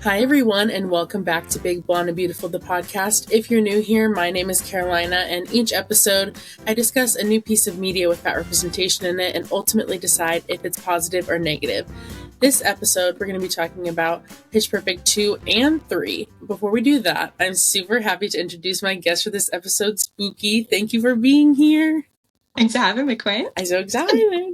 Hi everyone, and welcome back to Big Blonde and Beautiful, the podcast. If you're new here, my name is Karolina, and each episode I discuss a new piece of media with fat representation in it and ultimately decide if it's positive or negative. This episode, we're going to be talking about Pitch Perfect 2 and 3. Before we do that, I'm super happy to introduce my guest for this episode, Spooky. Thank you for being here. Thanks for having me, Queen. I'm so excited.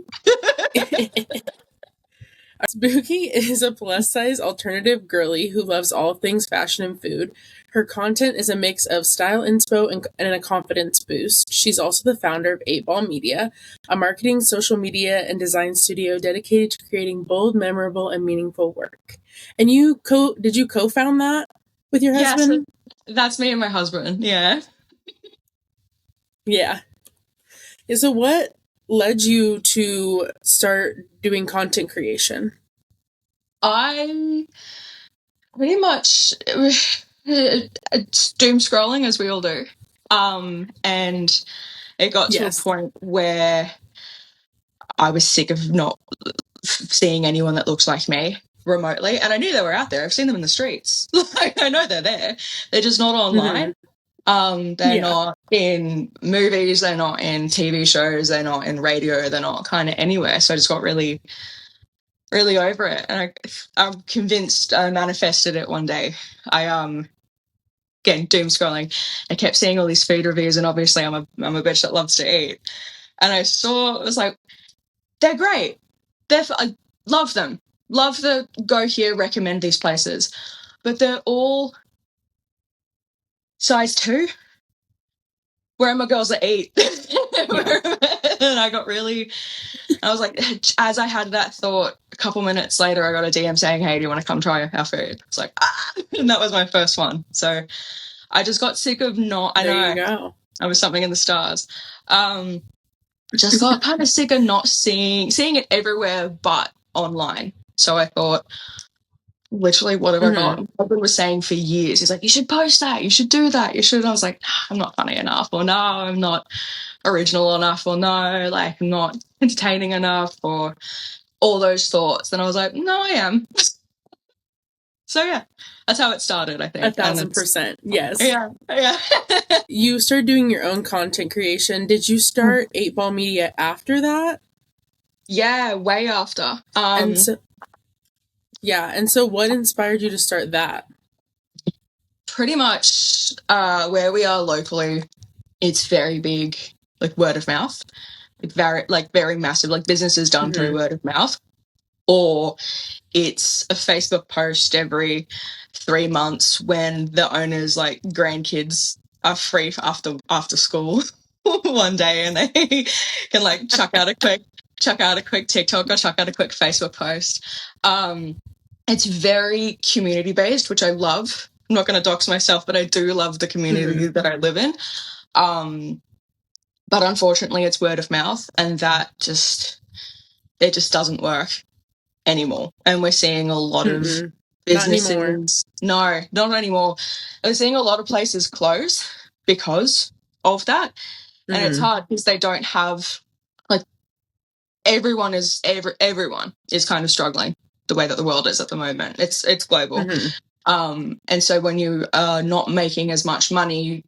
Spooky is a plus-size alternative girly who loves all things fashion and food. Her content is a mix of style inspo and a confidence boost. She's also the founder of 8 Ball Media, a marketing, social media, and design studio dedicated to creating bold, memorable, and meaningful work. And did you co-found that with your husband? Yes, that's me and my husband, yeah. Yeah. So what led you to start doing content creation? I pretty much doom scrolling, as we all do. And it got to a point where I was sick of not seeing anyone that looks like me remotely. And I knew they were out there. I've seen them in the streets. I know they're there. They're just not online. Mm-hmm. They're not in movies, they're not in TV shows, they're not in radio, they're not kind of anywhere. So I just got really over it, and I'm convinced I manifested it one day. Again, doom scrolling, I kept seeing all these food reviews, and obviously I'm a bitch that loves to eat, and I saw, it was like, they're great, I love them, love the go here, recommend these places, but they're all size 2. Where are my girls that eat? And I was like, as I had that thought, a couple minutes later, I got a DM saying, hey, do you want to come try our food? It's like, and that was my first one. So I just got sick of I was something in the stars. Just got kind of sick of not seeing it everywhere but online. So I thought, literally, what have I got? My husband was saying for years, he's like, you should post that, you should do that, you should. And I was like, I'm not funny enough, or no, I'm not original enough, or no, like, I'm not entertaining enough, or all those thoughts. And I was like, no, I am. So yeah, that's how it started, I think. 1,000%. Yes. Yeah. You started doing your own content creation. Did you start 8 Ball Media after that? Yeah, way after. And so what inspired you to start that? Pretty much where we are locally, it's very big, like word of mouth, very massive, like businesses done through word of mouth, or it's a Facebook post every 3 months when the owner's like grandkids are free for after school one day, and they can like chuck out a quick TikTok or chuck out a quick Facebook post. It's very community based, which I love. I'm not going to dox myself, but I do love the community that I live in. But unfortunately, it's word of mouth, and that just doesn't work anymore. And we're seeing a lot of businesses. Not anymore. We're seeing a lot of places close because of that, and it's hard because they don't have, like, everyone is kind of struggling the way that the world is at the moment. It's global. And so when you are not making as much money, you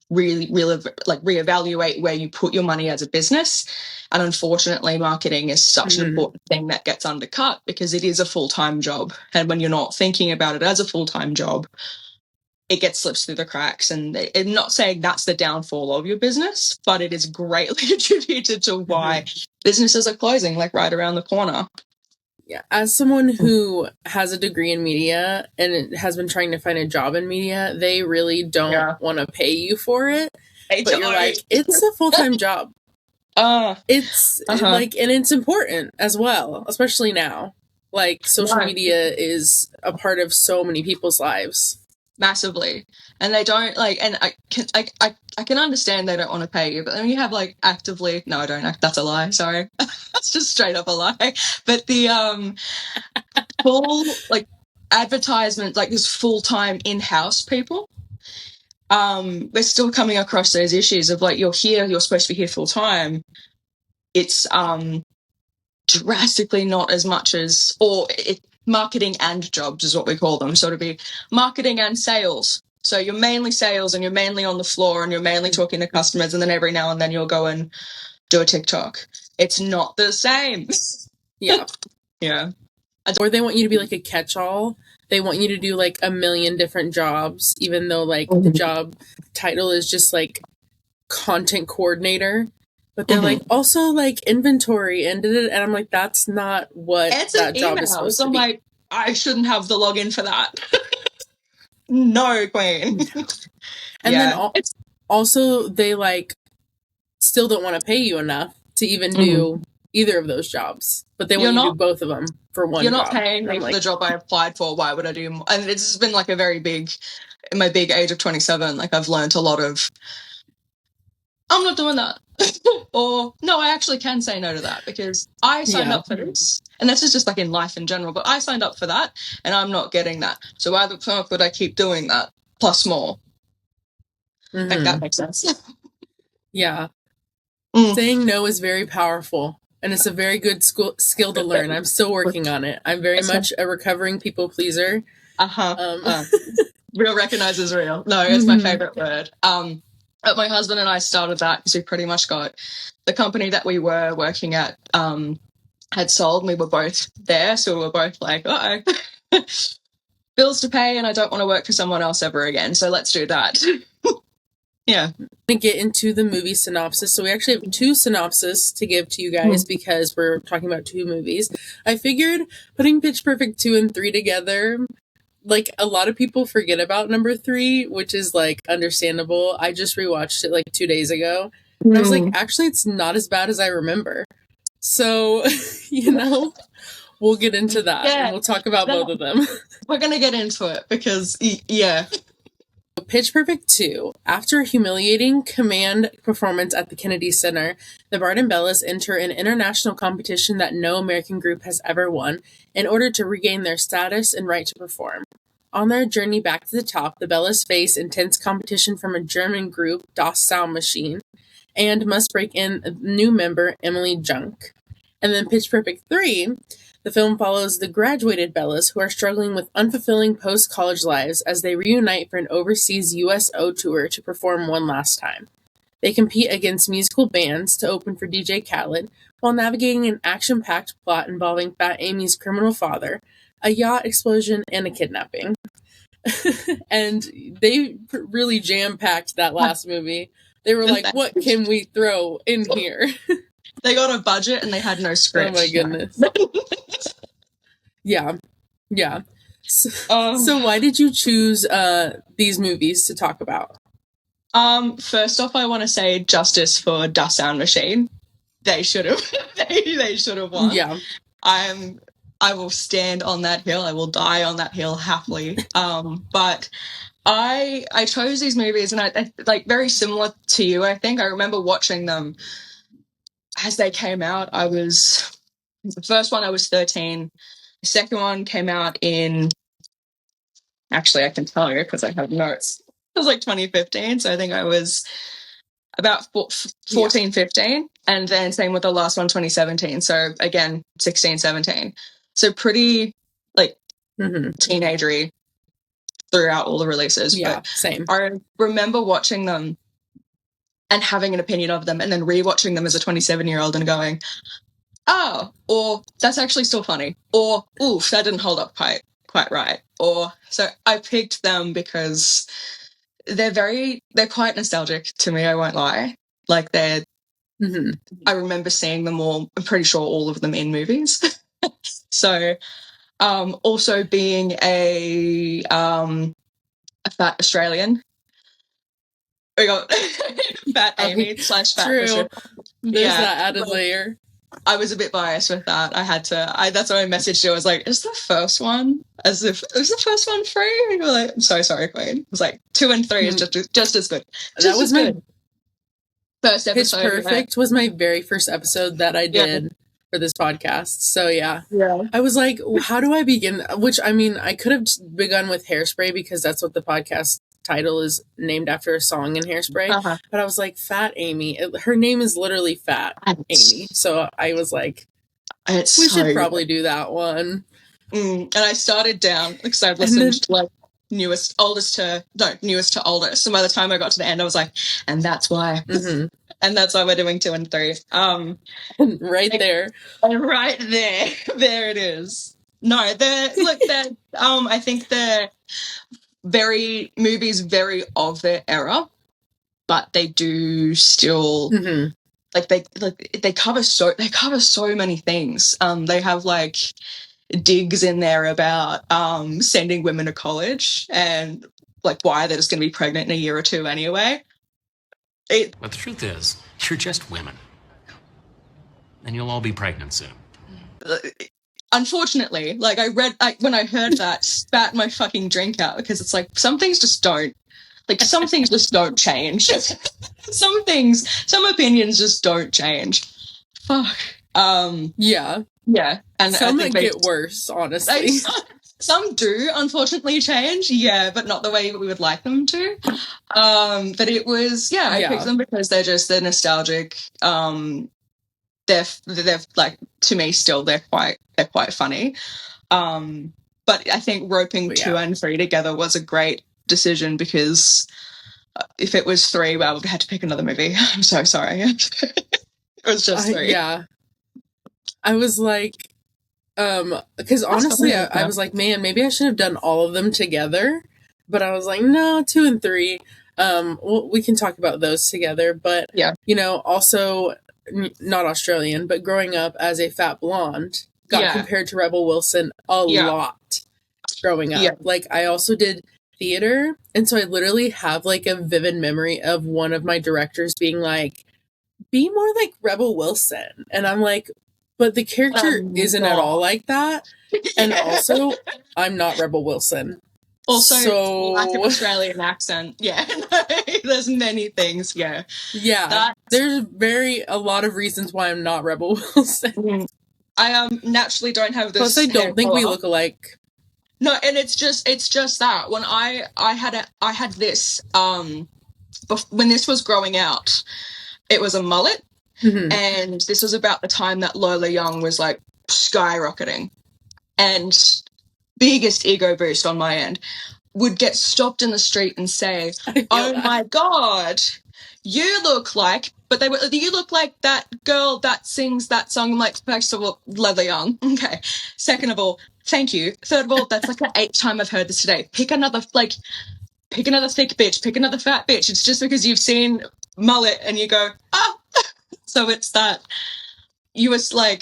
really reevaluate where you put your money as a business. And unfortunately, marketing is such an important thing that gets undercut because it is a full-time job. And when you're not thinking about it as a full-time job, it gets slipped through the cracks. And I'm not saying that's the downfall of your business, but it is greatly attributed to why businesses are closing, like, right around the corner. Yeah, as someone who has a degree in media and has been trying to find a job in media, they really don't want to pay you for it. But you're like, it's a full-time job. It's like, and it's important as well, especially now. Like, social media is a part of so many people's lives. Massively. And they don't, like, and I can understand they don't want to pay you, but then you have, like, actively, no, I don't, that's a lie, sorry. That's just straight up a lie. But the full, like, advertisement, like, this full-time in-house people, we're still coming across those issues of, like, you're supposed to be here full-time, it's drastically not as much as, marketing and jobs is what we call them. So to be marketing and sales. So you're mainly sales and you're mainly on the floor and you're mainly talking to customers, and then every now and then you'll go and do a TikTok. It's not the same. Yeah. Yeah. Or they want you to be like a catch-all. They want you to do like a million different jobs, even though like the job title is just like content coordinator. But they're like also like inventory and I'm like, that's not what that job is supposed to be. I'm like, I shouldn't have the login for that. No, queen. And then also they like still don't want to pay you enough to even do either of those jobs, but they want you to do both of them for one job. You're not paying me for the job I applied for. Why would I do more? And it's been like a very big, in my big age of 27, like I've learned a lot of, I'm not doing that. Or, no, I actually can say no to that because I signed up for this. And this is just like in life in general, but I signed up for that and I'm not getting that. So why the fuck would I keep doing that plus more? I think that makes sense. Yeah. Saying no is very powerful, and it's a very good skill to learn. I'm still working on it. I'm very much a recovering people pleaser. Real recognizes real. No, it's my favorite word. My husband and I started that because we pretty much got the company that we were working at had sold, and we were both there, so we were both like, uh-oh, bills to pay, and I don't want to work for someone else ever again, so let's do that. Yeah. I'm going to get into the movie synopsis. So we actually have 2 synopses to give to you guys because we're talking about 2 movies. I figured putting Pitch Perfect 2 and 3 together, like a lot of people forget about number 3, which is like understandable. I just rewatched it like 2 days ago. And I was like, actually, it's not as bad as I remember. So, we'll get into that and we'll talk about both of them. We're going to get into it because, yeah. Pitch Perfect 2. After a humiliating command performance at the Kennedy Center, the Bart and Bellas enter an international competition that no American group has ever won in order to regain their status and right to perform. On their journey back to the top, the Bellas face intense competition from a German group, Das Sound Machine, and must break in a new member, Emily Junk. And then Pitch Perfect 3. The film follows the graduated Bellas who are struggling with unfulfilling post-college lives as they reunite for an overseas USO tour to perform one last time. They compete against musical bands to open for DJ Khaled while navigating an action-packed plot involving Fat Amy's criminal father, a yacht explosion, and a kidnapping. And they really jam-packed that last movie. They were like, what can we throw in here? They got a budget and they had no script. Oh my goodness. Yeah. So why did you choose these movies to talk about? First off, I want to say justice for Das Sound Machine. They should have. they should have won. Yeah. I will stand on that hill. I will die on that hill happily. But I chose these movies, and I like very similar to you. I think I remember watching them as they came out. The first one I was 13. The second one came out in, actually I can tell you because I have notes. It was like 2015, so I think I was about 14, 15, and then same with the last one, 2017. So again, 16, 17. So pretty like teenagery throughout all the releases. Yeah, but same. I remember watching them and having an opinion of them, and then rewatching them as a 27-year-old and going, oh, or that's actually still funny, or oof, that didn't hold up quite right. Or so I picked them because they're quite nostalgic to me, I won't lie. Like I remember seeing them all, I'm pretty sure all of them in movies. So also being a fat Australian, we got Fat Amy / Fat True. There's that added layer. I was a bit biased with that. That's why I messaged you. I was like, is the first one free? And you were like, I'm so sorry, Queen. It was like 2 and 3 is just as good. That was my first episode. Pitch Perfect was my very first episode that I did for this podcast. So yeah. I was like, how do I begin? Which, I mean, I could have begun with Hairspray because that's what the podcast title is named after a song in Hairspray. Uh-huh. But I was like, Fat Amy. Her name is literally Fat Amy. So I was like, we should probably do that one. And I started down because I've listened to like newest to oldest. And by the time I got to the end, I was like, and that's why. Mm-hmm. And that's why we're doing 2 and 3. Right there. Right there. There it is. No, I think they're movies very of their era, but they do still they cover so many things. They have like digs in there about sending women to college and like why they're just going to be pregnant in a year or two anyway. But the truth is, you're just women. And you'll all be pregnant soon. Unfortunately, like when I heard that, spat my fucking drink out because it's like some things just don't change. Some opinions just don't change. Fuck. Yeah. And some might get worse, honestly. Some do, unfortunately, change, but not the way we would like them to. But it was, I picked them because they're nostalgic. They're like, to me still they're quite funny. But I think roping 2 and 3 together was a great decision because if it was 3, I would have had to pick another movie. I'm so sorry. It was just 3. I was like, because honestly, I was like, man, maybe I should have done all of them together. But I was like, no, 2 and 3. We can talk about those together. But also not Australian, but growing up as a fat blonde, got compared to Rebel Wilson a lot growing up. Like I also did theater, and so I literally have like a vivid memory of one of my directors being like, be more like Rebel Wilson. And I'm like, but the character isn't at all like that. And also, I'm not Rebel Wilson. Also, lack of Australian accent. Yeah, there's many things. Yeah. There's a lot of reasons why I'm not Rebel Wilson. I naturally don't have this. Plus, I don't think we look alike. No, and it's just that when I had this when this was growing out, it was a mullet, and this was about the time that Lola Young was like skyrocketing, and biggest ego boost on my end, would get stopped in the street and say, "Oh my God, you look like," but you look like that girl that sings that song. I'm like, first of all, Lola Young. Okay. Second of all, thank you. Third of all, that's like the 8th time I've heard this today. Pick another thick bitch, pick another fat bitch. It's just because you've seen mullet and you go, ah. So it's that you was like,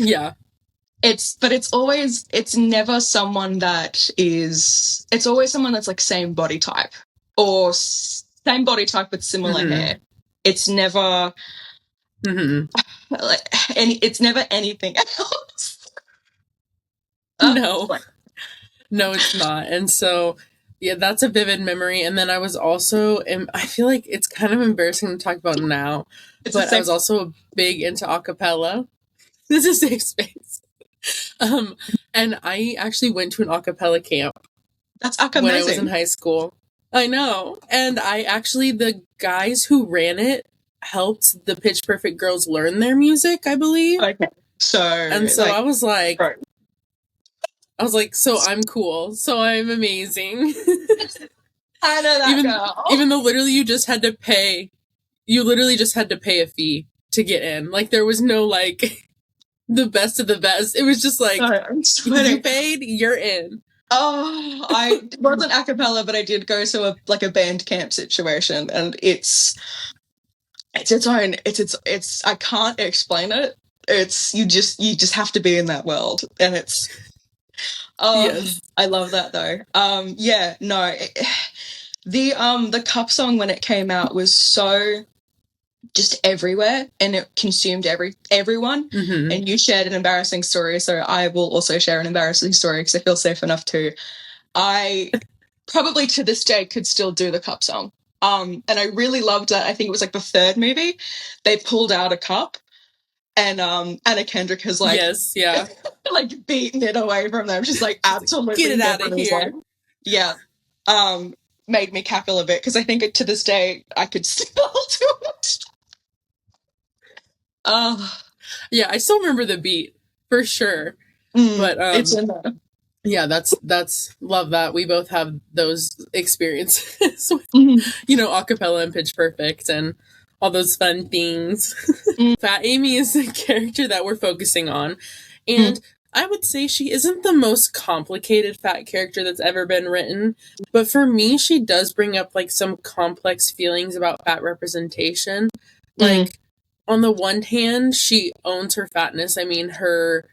it's never someone that is, it's always someone that's like same body type or same body type with similar hair. It's never like it's never anything else. No, it's not. And so, that's a vivid memory. And then I was also, I feel like it's kind of embarrassing to talk about now, but I was also big into acapella. This is a safe space. And I actually went to an acapella camp. That's amazing. When I was in high school. I know. And the guys who ran it helped the Pitch Perfect girls learn their music, I believe. Okay. So I was like, so I'm cool. So I'm amazing. I know that girl. Even though literally you literally just had to pay a fee to get in. Like there was no like the best of the best. It was just like, you paid, you're in. Oh, I wasn't a cappella, but I did go to a band camp situation, and it's its own. It's I can't explain it. It's you just have to be in that world, and it's. Oh, yes. I love that though. The Cup song when it came out was so just everywhere, and it consumed everyone. And you shared an embarrassing story, so I will also share an embarrassing story because I feel safe enough to. I probably to this day could still do the Cup song, and I really loved that. I think it was like the 3rd movie they pulled out a cup, and Anna Kendrick has like like beaten it away from them. She's like, absolutely get it out of here. yeah. made me cackle a bit because I think to this day I could still do it. Yeah, I still remember the beat for sure. But it's in there. Yeah, that's love that. We both have those experiences with, you know, acapella and Pitch Perfect and all those fun things. Fat Amy is the character that we're focusing on. And I would say she isn't the most complicated fat character that's ever been written. But for me, she does bring up like some complex feelings about fat representation. Like, on the one hand, she owns her fatness. I mean, her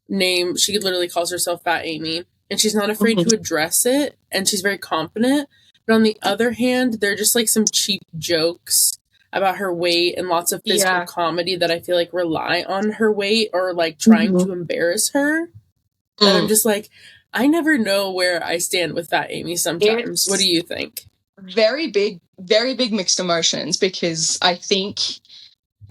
name, she literally calls herself Fat Amy, and she's not afraid to address it, and she's very confident. But on the other hand, there are just like some cheap jokes about her weight and lots of physical comedy that I feel like rely on her weight or like trying to embarrass her. That I'm just like, I never know where I stand with Fat Amy sometimes. What do you think? Very big mixed emotions, because I think,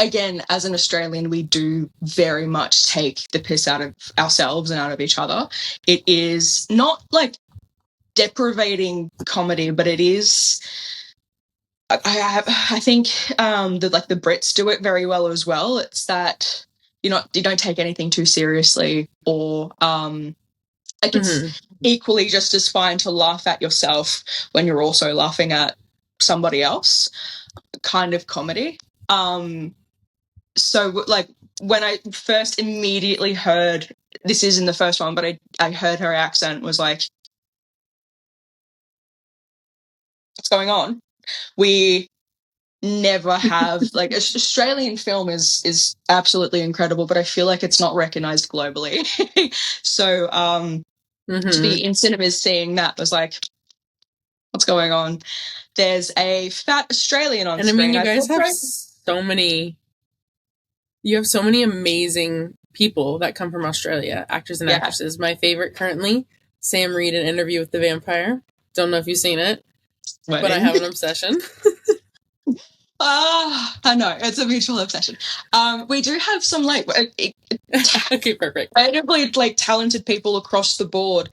again, as an Australian, we do very much take the piss out of ourselves and out of each other. It is not like deprivating comedy, but it is. I think that like the Brits do it very well as well. It's that you don't take anything too seriously, or like it's equally just as fine to laugh at yourself when you're also laughing at somebody else. Kind of comedy. So like when I first immediately heard, this isn't the first one, but I heard her accent, was like, what's going on? We never have, like, Australian film is absolutely incredible, but I feel like it's not recognized globally. So to be in cinemas seeing that was like, what's going on? There's a fat Australian on screen. And I mean, you guys have so many amazing people that come from Australia, actors and actresses. My favorite currently, Sam Reid in Interview with the Vampire. Don't know if you've seen it, but I have an obsession. I know, it's a mutual obsession. We do have some like okay, perfect, incredibly like talented people across the board,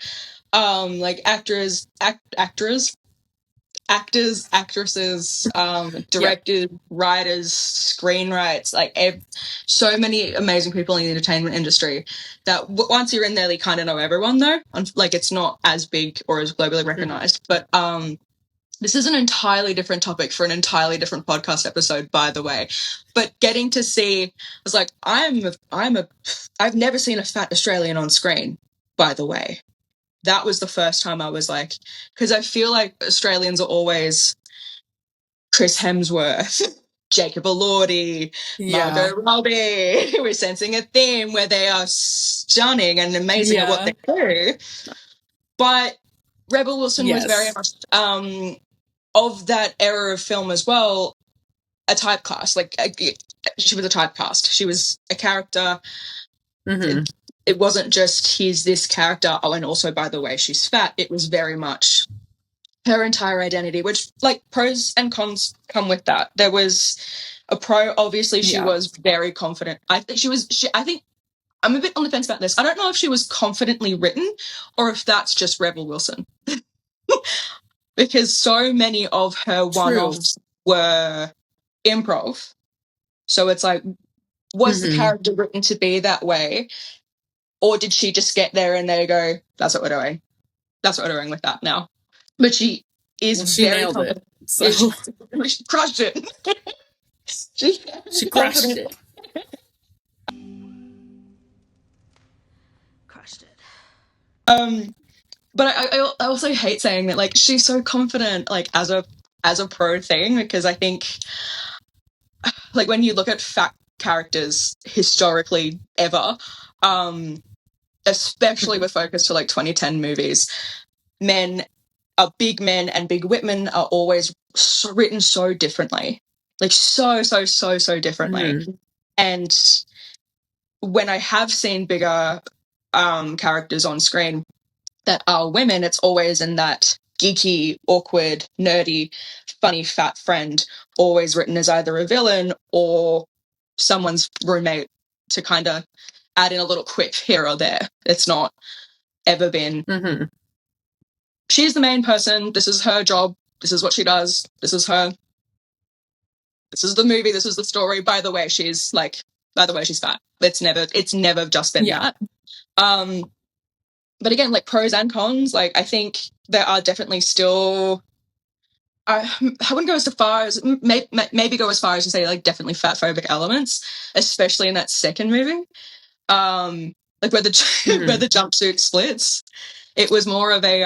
like actors, actresses, directors, writers, screenwriters, like so many amazing people in the entertainment industry that once you're in there, you kind of know everyone though. Like it's not as big or as globally recognized, but this is an entirely different topic for an entirely different podcast episode, by the way. But getting to see, I was like, I've never seen a fat Australian on screen, by the way. That was the first time I was like, because I feel like Australians are always Chris Hemsworth, Jacob Elordi, Margot Robbie. We're sensing a theme where they are stunning and amazing at what they do. But Rebel Wilson was very much of that era of film as well, a typecast. Like she was a typecast. She was a character. It wasn't just here's this character. Oh, and also by the way, she's fat. It was very much her entire identity, which like pros and cons come with that. There was a pro. Obviously, she was very confident. I think I'm a bit on the fence about this. I don't know if she was confidently written or if that's just Rebel Wilson. Because so many of her one-offs were improv. So it's like, was the character written to be that way? Or did she just get there and they go, that's what we're doing. That's what we're doing with that now. But she is she nailed it. So. She crushed it. she crushed it. Crushed it. But I also hate saying that, like, she's so confident, like, as a pro thing, because I think, like, when you look at fat characters historically ever, especially with focus to, like, 2010 movies, big men and big women are always written so differently. Like, so differently. And when I have seen bigger characters on screen that are women, it's always in that geeky, awkward, nerdy, funny, fat friend, always written as either a villain or someone's roommate to kind of add in a little quip here or there. It's not ever been, she's the main person, this is her job, This is what she does. This is her. This is the movie. This is the story. By the way, she's fat. It's never just been that. But again, like pros and cons, like I think there are definitely still, I wouldn't go as far as, maybe go as far as to say like definitely fatphobic elements, especially in that second movie. Like where the where the jumpsuit splits. It was more of a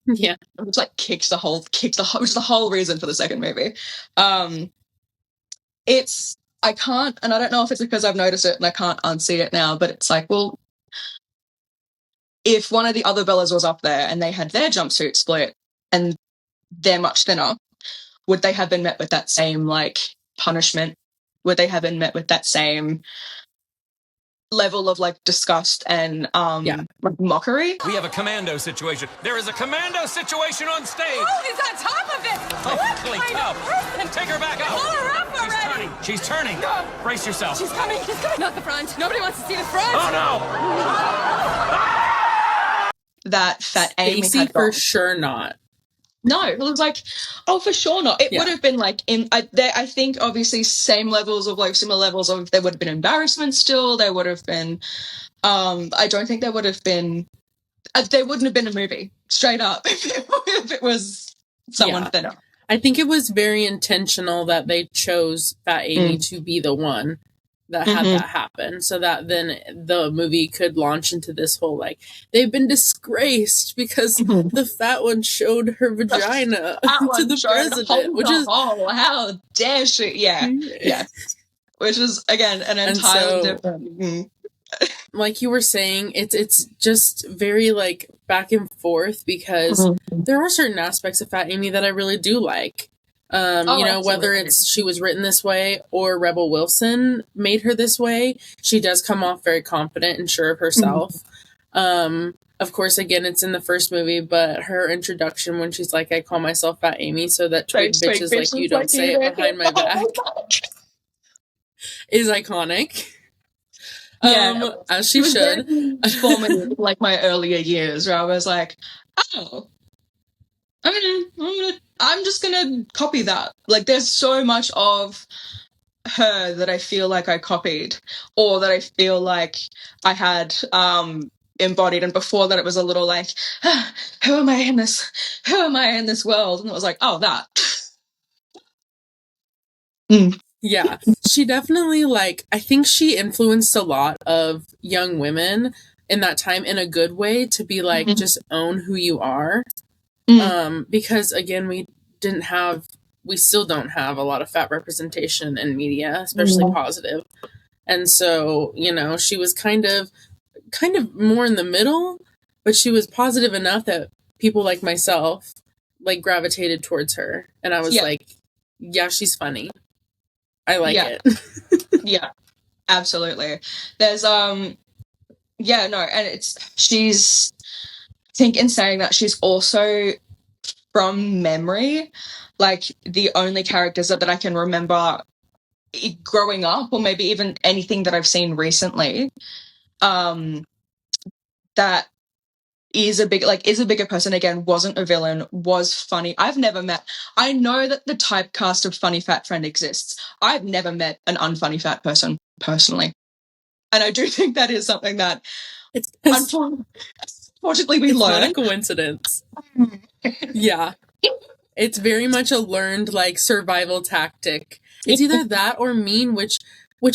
it was like which is the whole reason for the second movie. I can't, and I don't know if it's because I've noticed it and I can't unsee it now, but it's like, well, if one of the other Bellas was up there and they had their jumpsuit split and they're much thinner, would they have been met with that same, like, punishment? Would they have been met with that same level of, like, disgust and like, mockery? We have a commando situation. There is a commando situation on stage. Oh, he's on top of it. Holy cow. Take her back up. Pull her up already. She's turning. No. Brace yourself. She's coming. Not the front. Nobody wants to see the front. Oh, no. That Fat Amy Stacey for sure not. No, it was like, oh, for sure not. It would have been like, I think obviously similar levels of, there would have been embarrassment still. There would have been, I don't think there would have been, there wouldn't have been a movie, straight up, if it was someone thinner. I think it was very intentional that they chose Fat Amy to be the one that had that happen, so that then the movie could launch into this whole, like, they've been disgraced because the fat one showed her vagina to the president, which is, how dare she? Yeah. Which is, again, an entirely different. Like you were saying, it's just very, like, back and forth, because there are certain aspects of Fat Amy that I really do like. You know, absolutely. Whether it's she was written this way or Rebel Wilson made her this way, she does come off very confident and sure of herself. Of course, again, it's in the first movie, but her introduction when she's like, I call myself Fat Amy so that twig bitches like you don't say it behind my back is iconic. As she should. Formative, like my earlier years, where I was like, oh, I'm just gonna copy that. Like, there's so much of her that I feel like I copied, or that I feel like I had embodied. And before that, it was a little like, who am I in this world? And it was like, oh, that. Yeah, she definitely, like, I think she influenced a lot of young women in that time in a good way to be like, just own who you are. Because again, we still don't have a lot of fat representation in media, especially positive. And so, you know, she was kind of more in the middle, but she was positive enough that people like myself, like, gravitated towards her. And I was like, yeah, she's funny. I like it. Yeah, absolutely. There's, and she's, I think in saying that, she's also, from memory, like, the only characters that I can remember growing up, or maybe even anything that I've seen recently, that is a bigger person, again, wasn't a villain, was funny. I know that the typecast of funny fat friend exists. I've never met an unfunny fat person, personally. And I do think that is something that, unfortunately, we learn. It's not a coincidence. Yeah. It's very much a learned, like, survival tactic. It's either that or mean, which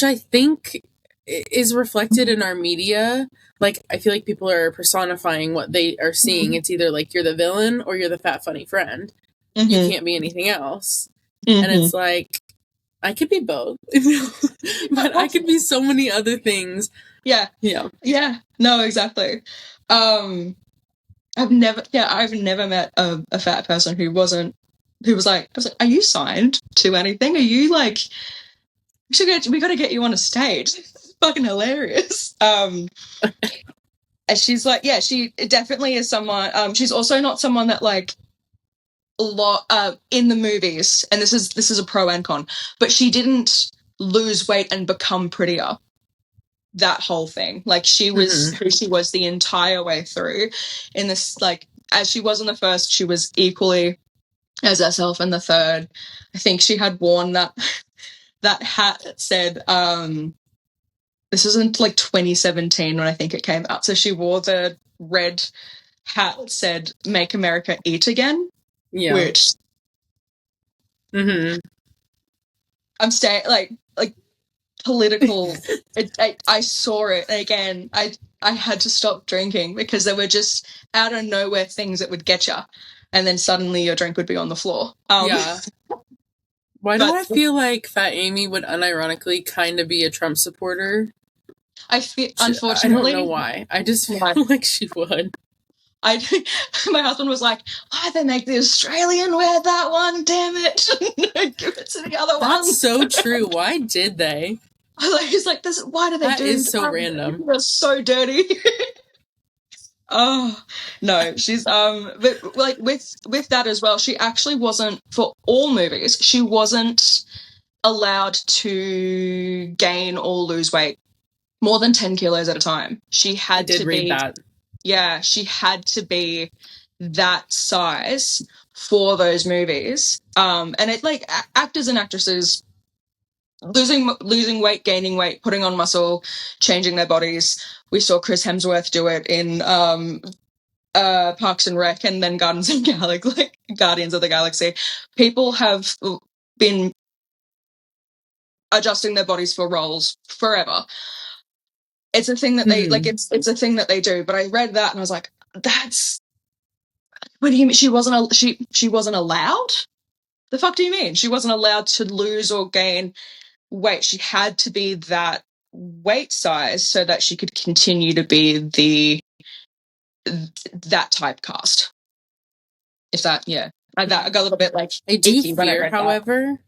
I think is reflected in our media. Like, I feel like people are personifying what they are seeing. It's either like you're the villain or you're the fat funny friend. You can't be anything else. And it's like, I could be both. But I could be so many other things. Yeah. No, exactly. I've never met a fat person who was like, are you signed to anything? Are you like, we got to get you on a stage. It's fucking hilarious. And she's like, she definitely is someone, she's also not someone that, like, in the movies, and this is a pro and con, but she didn't lose weight and become prettier. That whole thing, like, she was who she was the entire way through. In this, like, as she was in the first, she was equally as herself. And the third, I think she had worn that hat that said, this isn't like 2017 when I think it came out. So she wore the red hat that said "Make America Eat Again," which I'm staying like political. I saw it again. I had to stop drinking because there were just out of nowhere things that would get you, and then suddenly your drink would be on the floor. Yeah. Why do I feel like Fat Amy would unironically kind of be a Trump supporter? Unfortunately, I don't know why. I just feel like she would. My husband was like, "Why'd they make the Australian wear that one? Damn it! Give it to the other one." That's so true. Why did they? He's like, "Why do they do that? Is so random. They're so dirty." Oh no, she's but like with that as well, she actually wasn't, for all movies, she wasn't allowed to gain or lose weight more than 10 kilos at a time. She had to be that. Yeah, she had to be that size for those movies. And it, like, actors and actresses losing weight, gaining weight, putting on muscle, changing their bodies. We saw Chris Hemsworth do it in Parks and Rec, and then Guardians of the Galaxy. People have been adjusting their bodies for roles forever. It's a thing that they like. It's a thing that they do. But I read that and I was like, "That's what do you mean? She wasn't allowed? The fuck do you mean? She wasn't allowed to lose or gain weight. She had to be that weight size so that she could continue to be that typecast." If that, yeah, I got a little bit like. I do fear, however.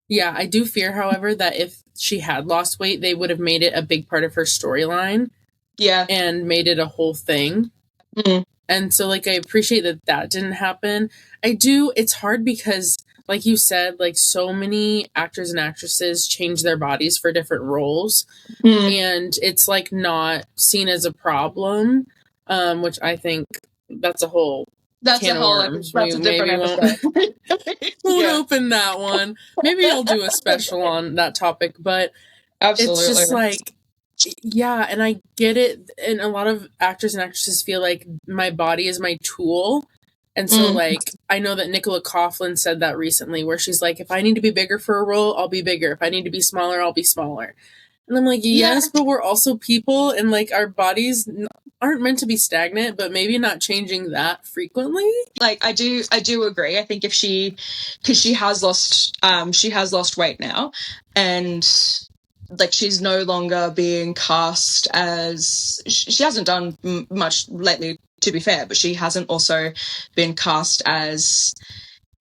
Yeah, I do fear, however, that if she had lost weight, they would have made it a big part of her storyline. Yeah. And made it a whole thing. Mm-hmm. And so, like, I appreciate that didn't happen. It's hard because, like you said, like, so many actors and actresses change their bodies for different roles. And it's, like, not seen as a problem, which I think that's a whole... That's a different episode. Won't open that one. Maybe I'll do a special on that topic, but absolutely. It's just like, yeah, and I get it. And a lot of actors and actresses feel like my body is my tool. And so, like, I know that Nicola Coughlan said that recently, where she's like, if I need to be bigger for a role, I'll be bigger. If I need to be smaller, I'll be smaller. And I'm like, yes, but we're also people, and, like, our bodies aren't meant to be stagnant, but maybe not changing that frequently. Like, I do agree. I think because she has lost weight now, and, like, she's no longer being cast as, she hasn't done much lately, to be fair, but she hasn't also been cast as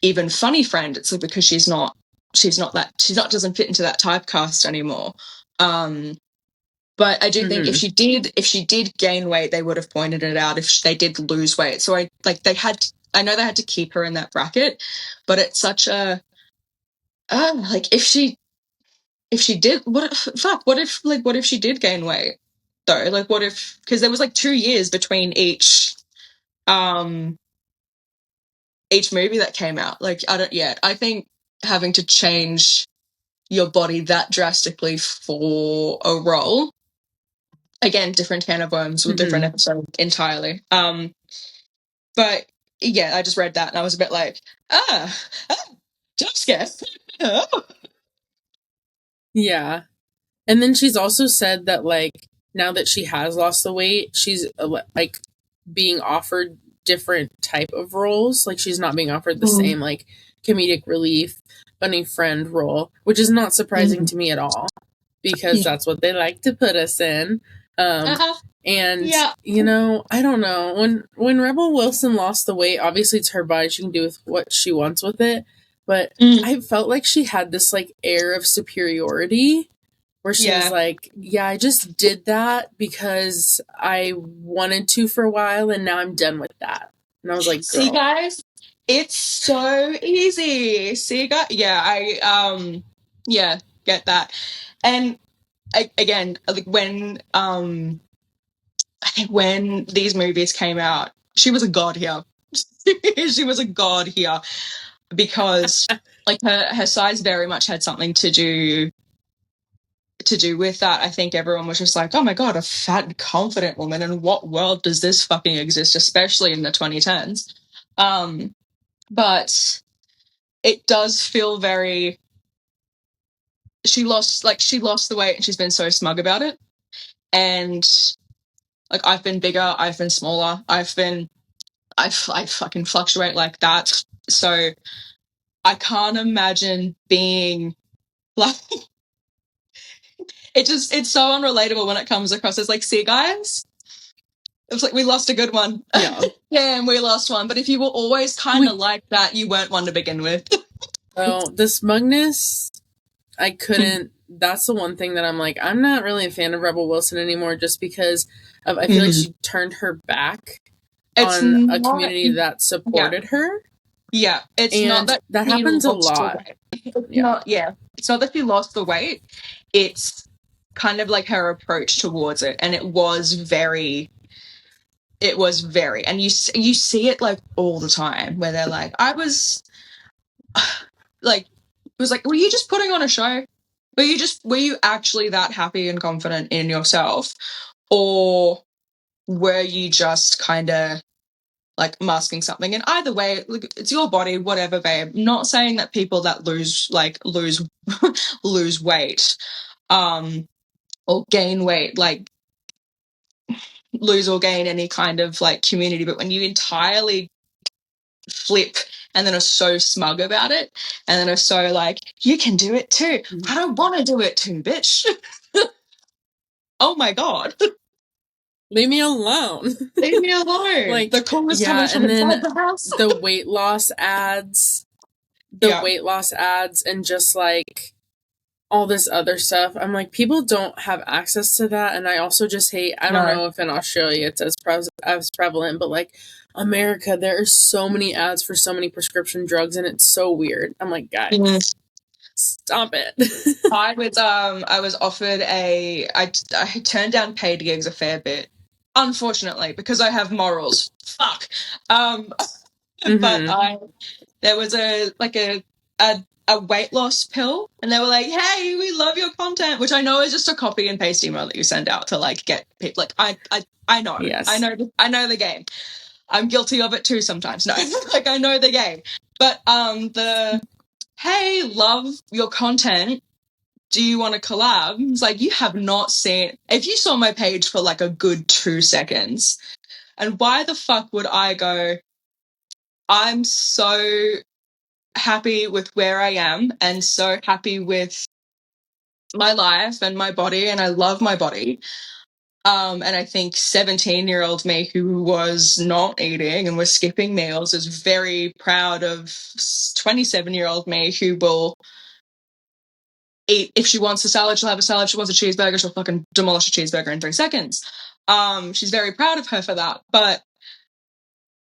even funny friend. It's because she doesn't fit into that typecast anymore. But I do think if she did gain weight, they would have pointed it out if they did lose weight. So I know they had to keep her in that bracket, but it's such a like if she did, what if she did gain weight though? Like, what if, because there was like 2 years between each movie that came out. Like, I think having to change your body that drastically for a role, again, different can of worms with different episodes entirely. But yeah, I just read that and I was a bit like, jump scare. Yeah. And then she's also said that, like, now that she has lost the weight, she's like being offered different type of roles. Like, she's not being offered the same, like, comedic relief, funny friend role, which is not surprising to me at all, because that's what they like to put us in. And, you know, I don't know. When Rebel Wilson lost the weight, obviously it's her body. She can do with what she wants with it. But I felt like she had this, like, air of superiority where she was like, yeah, I just did that because I wanted to for a while, and now I'm done with that. And I was like, girl. See, guys, it's so easy. See, guys? Yeah, I get that. And again, like, when I think when these movies came out, she was a god here. She was a god here because like her size very much had something to do with that. I think everyone was just like, oh my god, a fat, confident woman. In what world does this fucking exist, especially in the 2010s? But it does feel very... She lost the weight and she's been so smug about it. And like, I've been bigger, I've been smaller, I fucking fluctuate like that. So I can't imagine being like... it's so unrelatable when it comes across as like, see guys, it's like we lost a good one. Yeah. Yeah, and we lost one. But if you were always kind of like that, you weren't one to begin with. Oh, the smugness, I couldn't. That's the one thing that I'm like, I'm not really a fan of Rebel Wilson anymore, just because of, I feel like she turned her back on a community that supported her. Yeah, it's and not that happens a lot. It's not that she lost the weight. It's kind of like her approach towards it, and it was very, and you see it like all the time where they're like, I was like, it was like, were you just putting on a show? Were you actually that happy and confident in yourself, or were you just kind of like masking something? And either way, look, it's your body, whatever, babe. Not saying that people that lose lose weight, or gain weight, like lose or gain any kind of like community, but when you entirely flip and then are so smug about it, and then are so like, you can do it too. I don't want to do it too, bitch. Oh my god. Leave me alone. Leave me alone. Like, the coolest yeah, from and then inside the house. the weight loss ads, and just like all this other stuff. I'm like, people don't have access to that, and I also just hate. I don't know if in Australia it's as prevalent, but like America, there are so many ads for so many prescription drugs, and it's so weird. I'm like, guys, stop it. I was offered I turned down paid gigs a fair bit, unfortunately, because I have morals. Fuck. But there was a weight loss pill, and they were like, hey, we love your content, which I know is just a copy and paste email that you send out to like get people. Like, I know. Yes. I know the game. I'm guilty of it too sometimes. No, like, I know the game. But hey, love your content, do you want to collab? It's like, you have not seen... If you saw my page for like a good 2 seconds, and why the fuck would I go, I'm so happy with where I am and so happy with my life and my body, and I love my body. And I think 17-year-old me, who was not eating and was skipping meals, is very proud of 27-year-old me, who will eat. If she wants a salad, she'll have a salad. If she wants a cheeseburger, she'll fucking demolish a cheeseburger in 3 seconds. She's very proud of her for that. But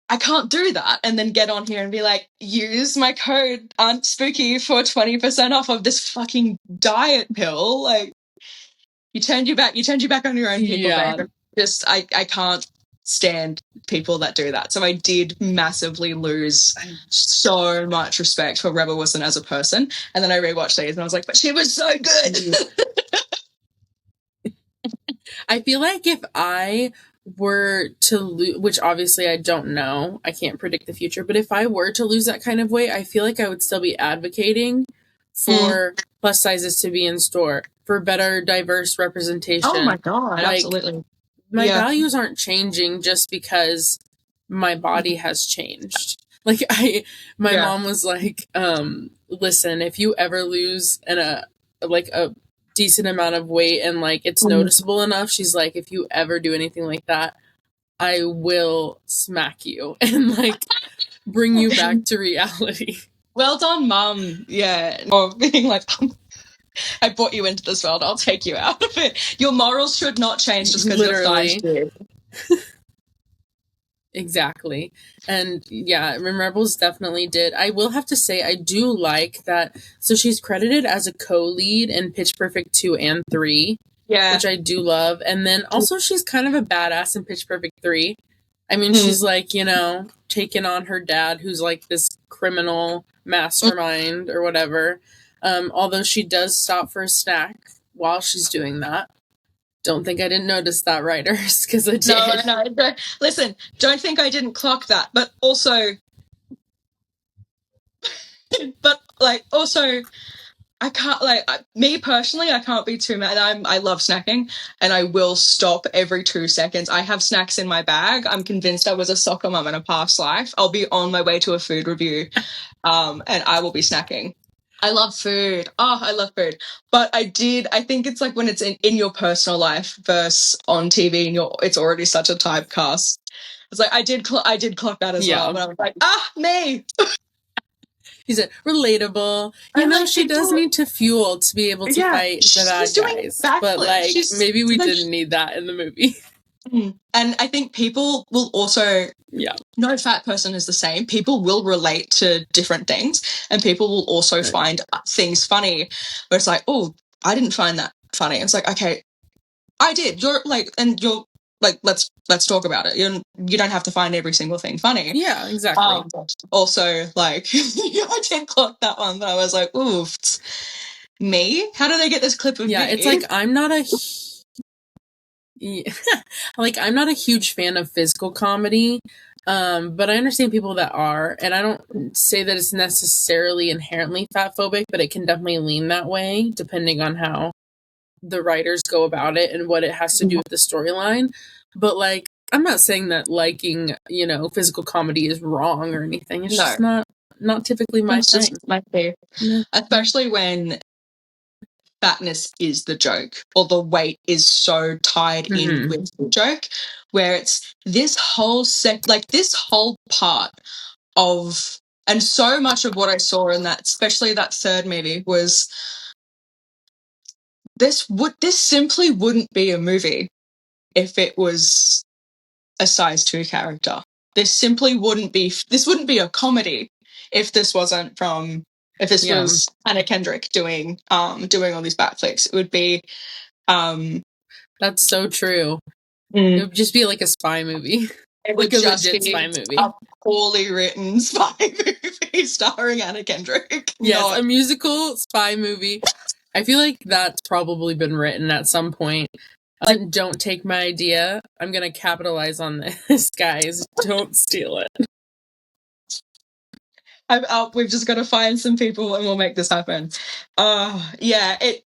I can't do that and then get on here and be like, use my code Aunty Spooky for 20% off of this fucking diet pill. Like, you turned your back on your own people, babe. Just, I can't stand people that do that. So I did massively lose so much respect for Rebel Wilson as a person. And then I rewatched these and I was like, but she was so good. I feel like if I were to lose, which obviously I don't know, I can't predict the future, but if I were to lose that kind of weight, I feel like I would still be advocating for plus sizes to be in store, for better diverse representation. Oh my god, like, absolutely. My values aren't changing just because my body has changed. Like, my mom was like, listen, if you ever lose a decent amount of weight and like it's noticeable enough, she's like, if you ever do anything like that, I will smack you and like bring you back to reality. Well done, Mum. Yeah. Or being like, I brought you into this world, I'll take you out of it. Your morals should not change just because your thighs do. Exactly. And yeah, Rebels definitely did. I will have to say, I do like that. So she's credited as a co-lead in Pitch Perfect 2 and 3. Yeah. Which I do love. And then also she's kind of a badass in Pitch Perfect 3. I mean, she's like, you know, taking on her dad, who's like this criminal mastermind or whatever. Although she does stop for a snack while she's doing that. Don't think I didn't notice that, writers, because I did. No. Listen, don't think I didn't clock that. But also, I can't, like, me personally, I can't be too mad. I love snacking, and I will stop every 2 seconds. I have snacks in my bag. I'm convinced I was a soccer mum in a past life. I'll be on my way to a food review, and I will be snacking. I love food. Oh, I love food. But I think it's like when it's in your personal life versus on TV, and it's already such a typecast. It's like I did clock that as well. But I was like, me. He said, relatable. You know, she does need to fuel to be able to fight the bad guys. But, like, maybe we didn't need that in the movie. And I think people will also... No fat person is the same. People will relate to different things, and people will also find things funny where it's like, oh, I didn't find that funny. It's like, okay, I did. You're like, let's talk about it. You don't have to find every single thing funny. Yeah, exactly. Also, like, I did clock that one, but I was like, oof, me? How do they get this clip of me? Yeah, it's like I'm not a I'm not a huge fan of physical comedy, but I understand people that are, and I don't say that it's necessarily inherently fatphobic, but it can definitely lean that way depending on how the writers go about it and what it has to do with the storyline. But, like, I'm not saying that liking, you know, physical comedy is wrong or anything. It's just not typically my thing. Especially when fatness is the joke, or the weight is so tied in with the joke, where it's this whole this whole part of, and so much of what I saw in that, especially that third movie, was this simply wouldn't be a movie if it was a size 2 character. This wouldn't be a comedy if this wasn't if this was Anna Kendrick doing all these backflips. It would be that's so true. It would just be like a spy movie. It would like a legit spy movie. A poorly written spy movie starring Anna Kendrick. Yes, a musical spy movie. I feel like that's probably been written at some point. Like, don't take my idea. I'm going to capitalize on this, guys. Don't steal it. We've just got to find some people and we'll make this happen. Yeah, it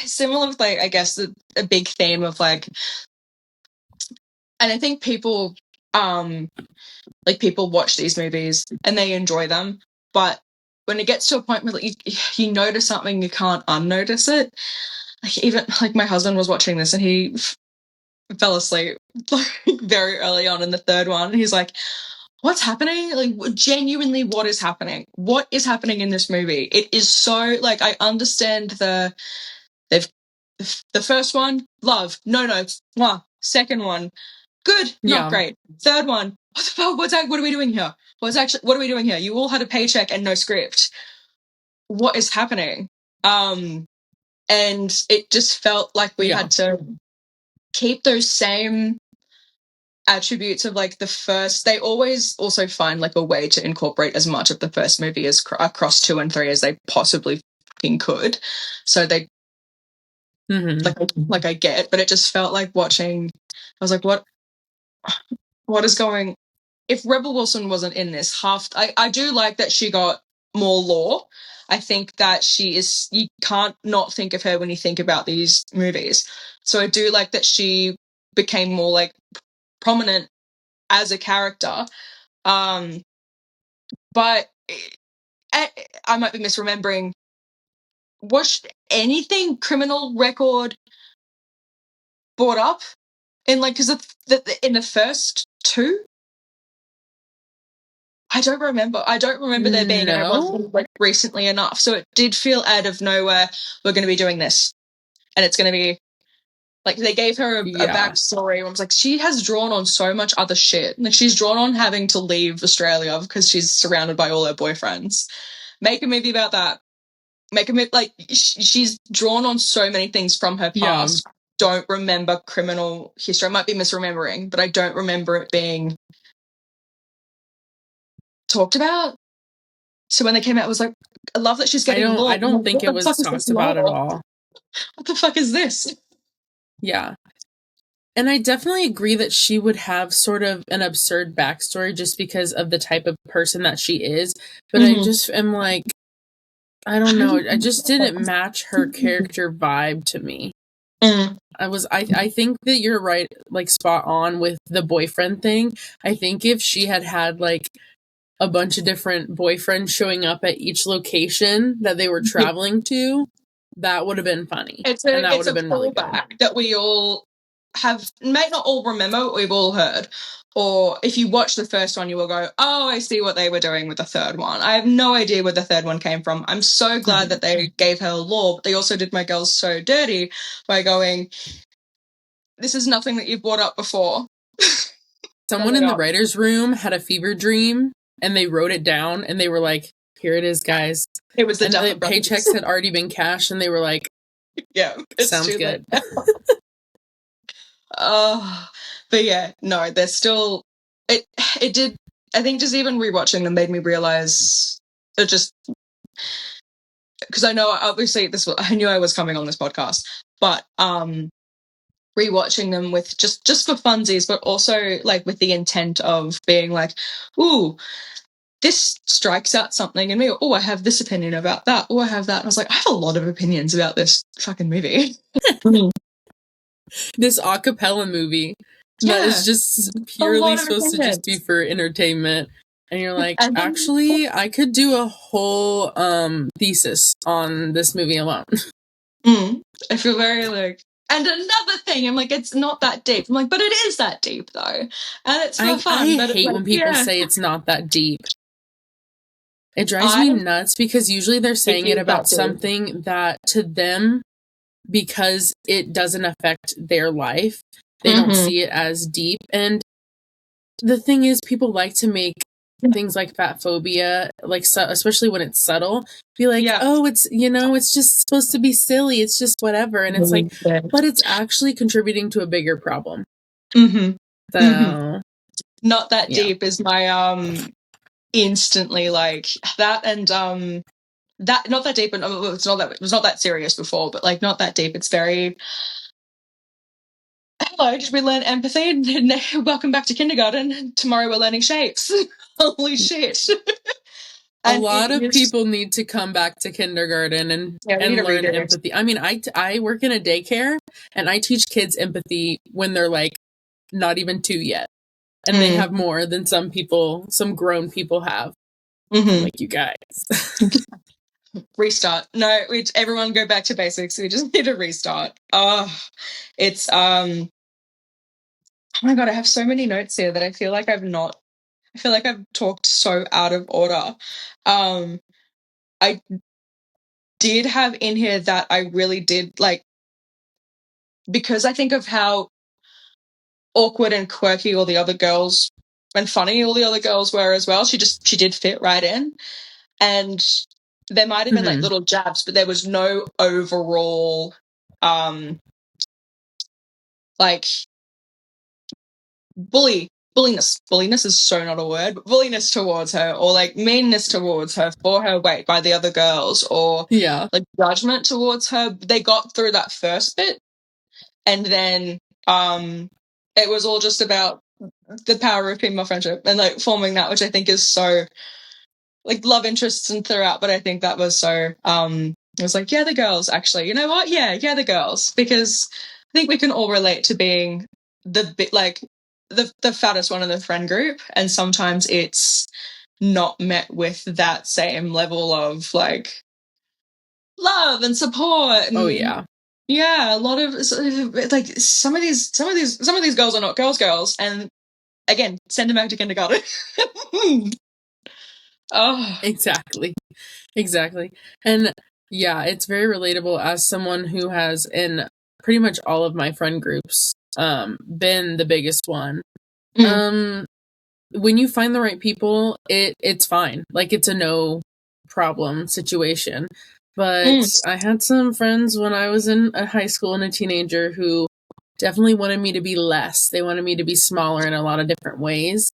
similar with, like, I guess a big theme of, like, and I think people people watch these movies and they enjoy them, but when it gets to a point where, like, you notice something, you can't unnotice it. Like, even, like, my husband was watching this and he fell asleep, like, very early on in the third one, and he's like, what's happening? Like, genuinely, what is happening? What is happening in this movie? It is so, like, I understand the first one, love, no notes. Second one, good, not great. Third one, what the fuck? What are we doing here? What are we doing here? You all had a paycheck and no script. What is happening? And it just felt like we had to keep those same attributes of, like, the first. They always also find, like, a way to incorporate as much of the first movie as across 2 and 3 as they possibly could. So they like I get, but it just felt like watching. I was like, what is going? If Rebel Wilson wasn't in this, I do like that she got more lore. I think that you can't not think of her when you think about these movies. So I do like that she became more, like, prominent as a character. But I might be misremembering. Was anything criminal record brought up in, like, because in the first 2? I don't remember there being and it wasn't, like, recently enough. So it did feel out of nowhere, we're going to be doing this. And it's going to be, like, they gave her a backstory. I was like, she has drawn on so much other shit. Like, she's drawn on having to leave Australia because she's surrounded by all her boyfriends. Make a movie about that. Make a movie, like, she's drawn on so many things from her past don't remember criminal history. I might be misremembering, but I don't remember it being talked about. So when they came out, I was like, I love that she's getting law. I don't think it was talked about at all. What the fuck is this? Yeah. And I definitely agree that she would have sort of an absurd backstory just because of the type of person that she is. But I just am like, I don't know. I just didn't match her character vibe to me. I think that you're right, like spot on with the boyfriend thing. I think if she had like a bunch of different boyfriends showing up at each location that they were traveling to, that would have been funny. It's a callback that we all may not all remember, but we've all heard. Or if you watch the first one, you will go, oh, I see what they were doing with the third one. I have no idea where the third one came from. I'm so glad that they gave her law, but they also did my girls so dirty by going, this is nothing that you've brought up before. Someone in the writer's room had a fever dream, and they wrote it down, and they were like, here it is, guys. It was the paychecks had already been cashed, and they were like, yeah, sounds good. But yeah, no, they're still, it did, I think just even rewatching them made me realize it just, because I know obviously I knew I was coming on this podcast, but rewatching them with just for funsies, but also like with the intent of being like, ooh, this strikes out something in me. Oh, I have this opinion about that. Oh, I have that. And I was like, I have a lot of opinions about this fucking movie. This a cappella movie that is just purely supposed to just be for entertainment. And you're like, actually, I could do a whole thesis on this movie alone. I feel very like, and another thing, I'm like, it's not that deep. I'm like, but it is that deep though. And it's for fun. I hate when people say it's not that deep. It drives me nuts because usually they're saying it about something that to them, because it doesn't affect their life, they don't see it as deep. And the thing is, people like to make things like fatphobia, like especially when it's subtle, be like, oh, it's, it's just supposed to be silly, it's just whatever. And it's like, but it's actually contributing to a bigger problem. So not that deep is my instantly like that. And that, not that deep, and it was not that serious before, but like not that deep. It's very, hello, did we learn empathy? And welcome back to kindergarten. Tomorrow we're learning shapes. Holy shit. A lot of people need to come back to kindergarten and learn empathy. I mean, I work in a daycare, and I teach kids empathy when they're like not even 2 yet. And they have more than some grown people have. Like, you guys. Restart. No, everyone go back to basics. We just need a restart. Oh, it's oh my god, I have so many notes here that I feel like I've talked so out of order. I did have in here that I really did like, because I think of how awkward and quirky all the other girls and funny all the other girls were as well. She did fit right in. And there might have been like little jabs, but there was no overall like bulliness. Bulliness is so not a word, but bulliness towards her, or like meanness towards her for her weight by the other girls, or like judgment towards her. They got through that first bit, and then it was all just about the power of female friendship and like forming that, which I think is so like love interests and throughout. But I think that was so it was like, yeah, the girls, actually, you know what? Yeah, the girls, because I think we can all relate to being the bit like the fattest one in the friend group, and sometimes it's not met with that same level of like love and support. And, a lot of like some of these girls are not girls, and again, send them back to kindergarten. Oh, exactly. And yeah, it's very relatable as someone who has in pretty much all of my friend groups been the biggest one. When you find the right people, it's fine. Like, it's a no problem situation. But I had some friends when I was in high school and a teenager who definitely wanted me to be less. They wanted me to be smaller in a lot of different ways.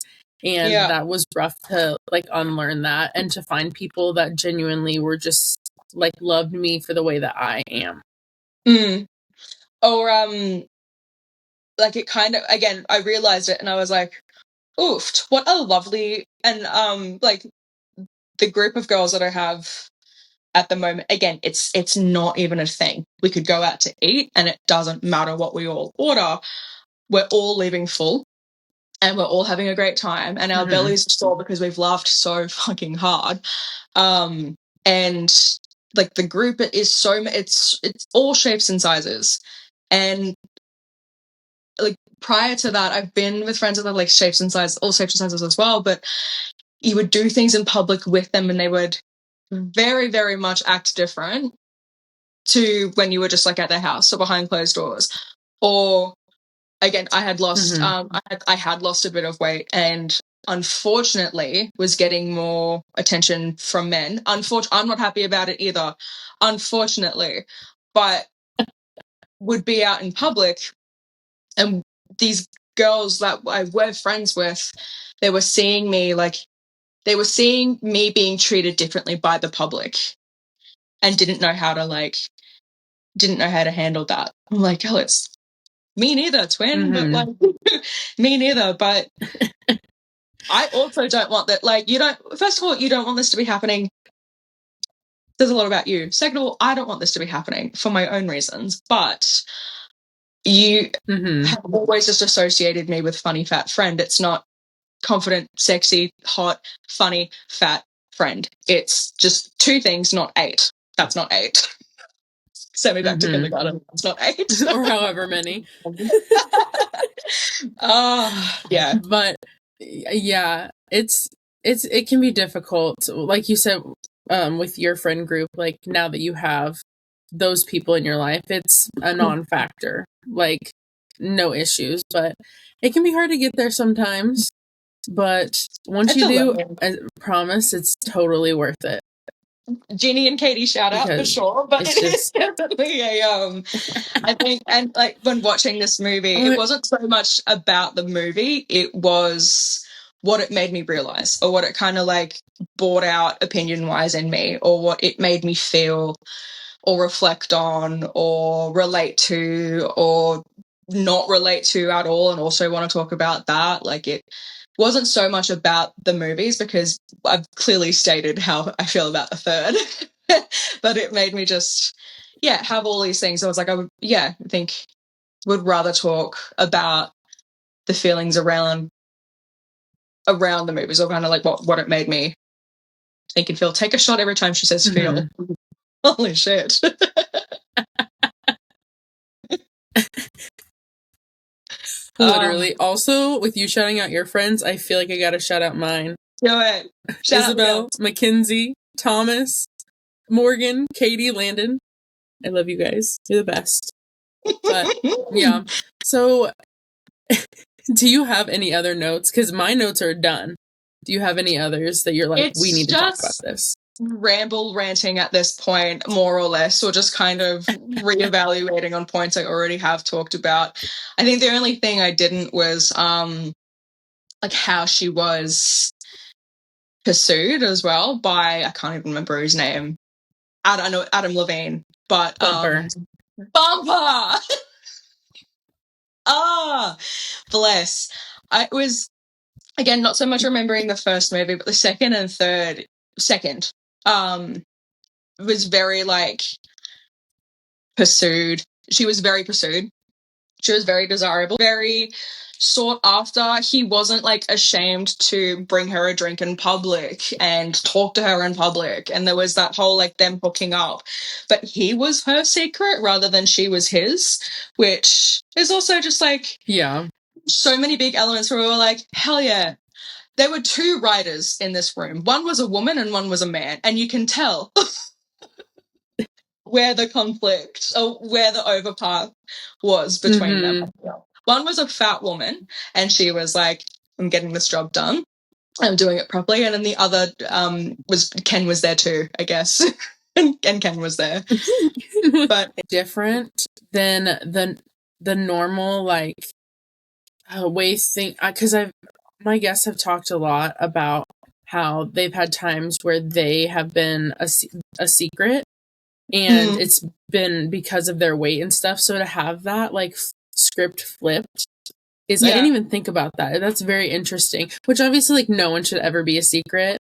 And that was rough to like unlearn that and to find people that genuinely were just like loved me for the way that I am. Or like it kind of, again, I realized it and I was like, oof, what a lovely, and like the group of girls that I have at the moment, again, it's not even a thing. We could go out to eat and it doesn't matter what we all order. We're all leaving full and we're all having a great time and our bellies are sore because we've laughed so fucking hard. And like the group is so, it's all shapes and sizes. And like prior to that, I've been with friends that are like shapes and sizes, all shapes and sizes as well, but you would do things in public with them and they would very, very much act different to when you were just like at their house or behind closed doors. Or again, I had lost I had lost a bit of weight and unfortunately was getting more attention from men. I'm not happy about it either, unfortunately, but would be out in public and these girls that I were friends with, they were seeing me being treated differently by the public and didn't know how to handle that. I'm like, oh, it's me neither, twin, but like me neither. But I also don't want that. Like, first of all, you don't want this to be happening. There's a lot about you. Second of all, I don't want this to be happening for my own reasons. But you have always just associated me with funny fat friend. It's not confident, sexy, hot, funny, fat friend. It's just 2 things, not 8. That's not 8. Send me back to kindergarten. That's not 8. Or however many. Yeah. But yeah, it can be difficult. Like you said, with your friend group, like now that you have those people in your life, it's a non-factor. Like no issues, but it can be hard to get there sometimes. But once you do, I promise it's totally worth it. Jeannie and Katie shout out for sure, but it is definitely I think, and like when watching this movie, it wasn't so much about the movie, it was what it made me realize or what it kind of like brought out opinion wise in me or what it made me feel or reflect on or relate to or not relate to at all, and also want to talk about that. Like it wasn't so much about the movies because I've clearly stated how I feel about the third, but it made me just, have all these things. So I was like, I think would rather talk about the feelings around the movies or kind of like what it made me think and feel. Take a shot every time she says feel. Holy shit. Literally. Also, with you shouting out your friends, I feel like I gotta shout out mine. Do it. Isabel, Mackenzie, Thomas, Morgan, Katie, Landon. I love you guys. You're the best. But yeah. So do you have any other notes? Because my notes are done. Do you have any others that you're like, we need to talk about this? Ranting at this point, more or less, or just kind of reevaluating on points I already have talked about. I think the only thing I didn't was like how she was pursued as well by, I can't even remember his name. I know Adam Levine, but Bumper. Bless. I was again not so much remembering the first movie, but the second and third. Was very like pursued. She was very pursued. She was very desirable, very sought after. He wasn't like ashamed to bring her a drink in public and talk to her in public. And there was that whole like them hooking up. But he was her secret rather than she was his, which is also just like so many big elements where we were like, hell yeah. There were 2 writers in this room. One was a woman and one was a man. And you can tell where the conflict or where the overpath was between them. One was a fat woman and she was like, I'm getting this job done. I'm doing it properly. And then the other was Ken was there too, I guess. and Ken was there. But different than the normal like way thing, because my guests have talked a lot about how they've had times where they have been a secret, and it's been because of their weight and stuff. So to have that like script flipped I didn't even think about that. That's very interesting. Which obviously, like, no one should ever be a secret.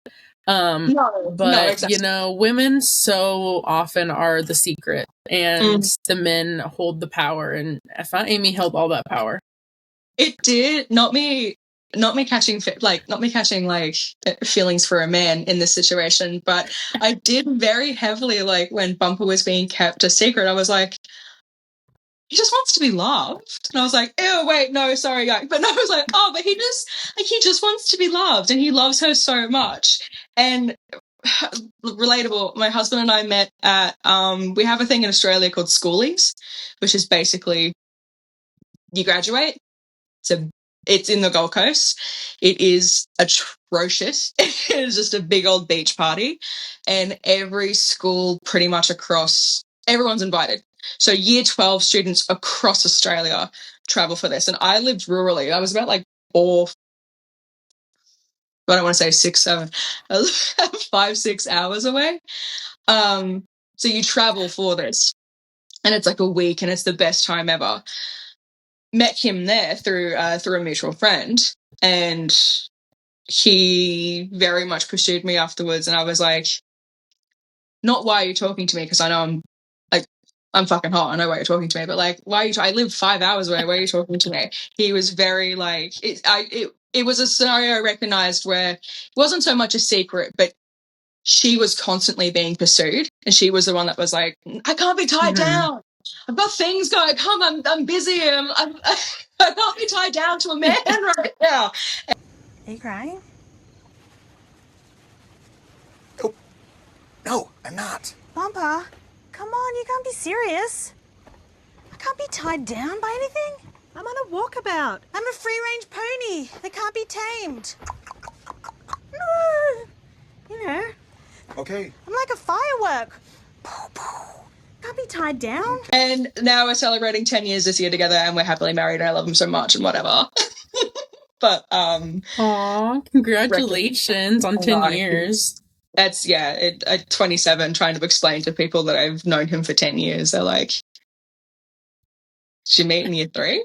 Exactly. Women so often are the secret, and the men hold the power. And Aunt Amy held all that power. It did not me catching feelings for a man in this situation, but I did very heavily, like, when Bumper was being kept a secret, I was like, he just wants to be loved. And I was like, ew, wait, no, sorry, guys. But no, I was like, oh, but he just wants to be loved, and he loves her so much. And relatable, my husband and I met at, we have a thing in Australia called schoolies, which is basically you graduate. It's in the Gold Coast. It is atrocious. It is just a big old beach party, and every school pretty much across, everyone's invited. So year 12 students across Australia travel for this. And I lived rurally. I was about like I don't want to say 6, 7, 5, 6 hours away. So you travel for this, and it's like a week, and it's the best time ever. Met him there through a mutual friend, and he very much pursued me afterwards. And I was like, not why are you talking to me? Because I know I'm fucking hot. I know why you're talking to me, but like, why are you? I live 5 hours away. Why are you talking to me? He was very like, it was a scenario I recognized where it wasn't so much a secret, but she was constantly being pursued, and she was the one that was like, I can't be tied down. I've got things going. I'm busy. I can't be tied down to a man right now. Are you crying? Nope. No, I'm not. Bumper, come on, you can't be serious. I can't be tied down by anything. I'm on a walkabout. I'm a free-range pony. They can't be tamed. No. You know. Okay. I'm like a firework. Can't be tied down. And now we're celebrating 10 years this year together, and we're happily married, and I love him so much and whatever. But aw, congratulations on 10 years. That's at 27, trying to explain to people that I've known him for 10 years. They're like, did you meet in year 3?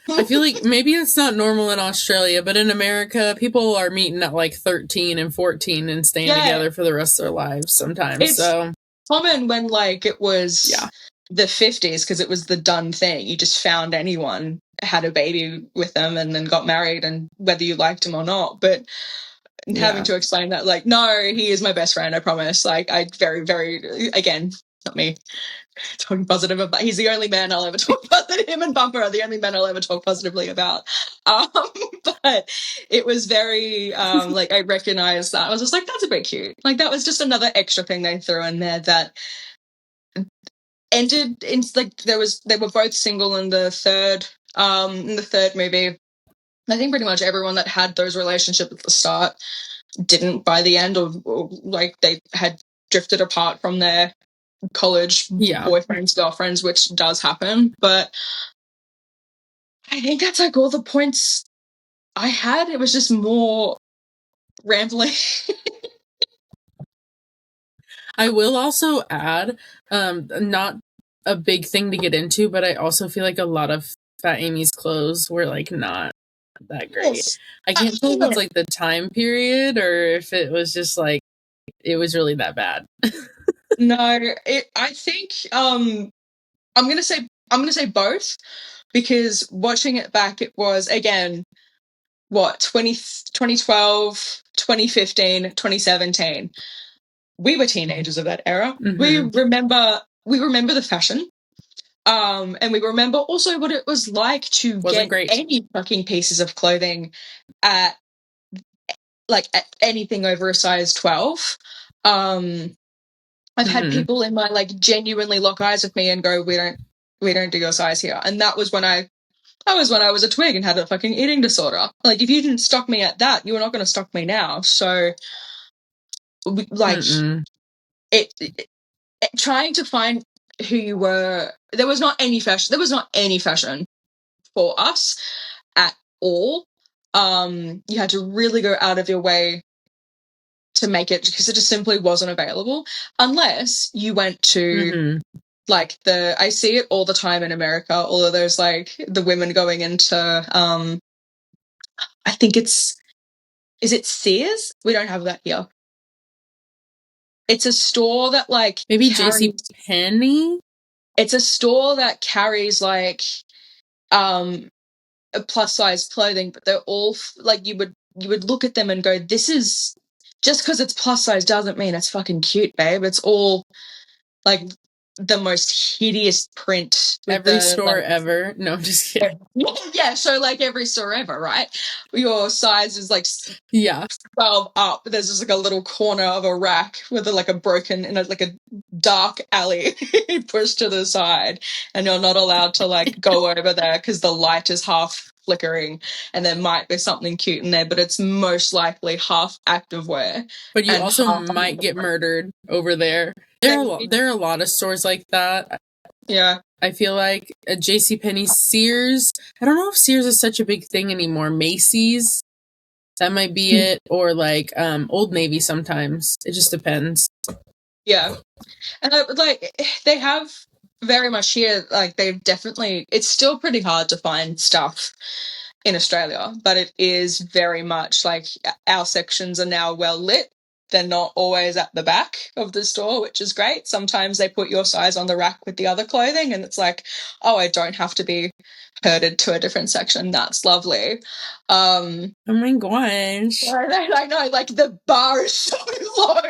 I feel like maybe it's not normal in Australia, but in America, people are meeting at like 13 and 14 and staying together for the rest of their lives sometimes. It's common when like it was the 50s, because it was the done thing. You just found anyone, had a baby with them, and then got married, and whether you liked him or not. But having to explain that, like, no, he is my best friend, I promise. Like, I very, very, again, not me talking positive about, he's the only man I'll ever talk positive. Him and Bumper are the only men I'll ever talk positively about. But it was very like, I recognized that. I was just like, that's a bit cute. Like, that was just another extra thing they threw in there that ended in, like, they were both single in the third movie. I think pretty much everyone that had those relationships at the start didn't by the end, or like they had drifted apart from their college boyfriends, girlfriends, which does happen. But I think that's like all the points I had. It was just more rambling. I will also add, not a big thing to get into, but I also feel like a lot of Fat Amy's clothes were like not that great. Yes. I can't tell if it's like the time period or if it was just like it was really that bad. No, I think I'm gonna say both, because watching it back, it was, again, 2012, 2015, 2017. We were teenagers of that era. Mm-hmm. We remember the fashion. And we remember also what it was like to get any fucking pieces of clothing at anything over a size 12. I've had people in my, like, genuinely lock eyes with me and go, we don't do your size here. And that was when I was a twig and had a fucking eating disorder. Like, if you didn't stock me at that, you were not going to stock me now. So, like, it trying to find who you were. There was not any fashion. There was not any fashion for us at all. You had to really go out of your way to make it, because it just simply wasn't available unless you went to like I see it all the time in America, all of those like the women going into I think is it Sears? We don't have that here. It's a store that like maybe JC Penney. It's a store that carries like plus size clothing, but they're all like you would look at them and go, this is just because it's plus size doesn't mean it's fucking cute, babe. It's all like the most hideous print. Every store ever. No, I'm just kidding. Yeah, so like every store ever, right? Your size is like 12 up. There's just like a little corner of a rack with like a broken in like a dark alley pushed to the side, and you're not allowed to like go over there because the light is half flickering and there might be something cute in there, but it's most likely half activewear. But you also might get murdered over there. There are a lot of stores like that. Yeah. I feel like a JCPenney, Sears. I don't know if Sears is such a big thing anymore. Macy's, that might be it. Or like Old Navy sometimes. It just depends. Yeah. And like they have very much here, like they've definitely, it's still pretty hard to find stuff in Australia, but it is very much like our sections are now well lit. They're not always at the back of the store, which is great. Sometimes they put your size on the rack with the other clothing and it's like, oh, I don't have to be herded to a different section. That's lovely. Oh my gosh. I know, like the bar is so low.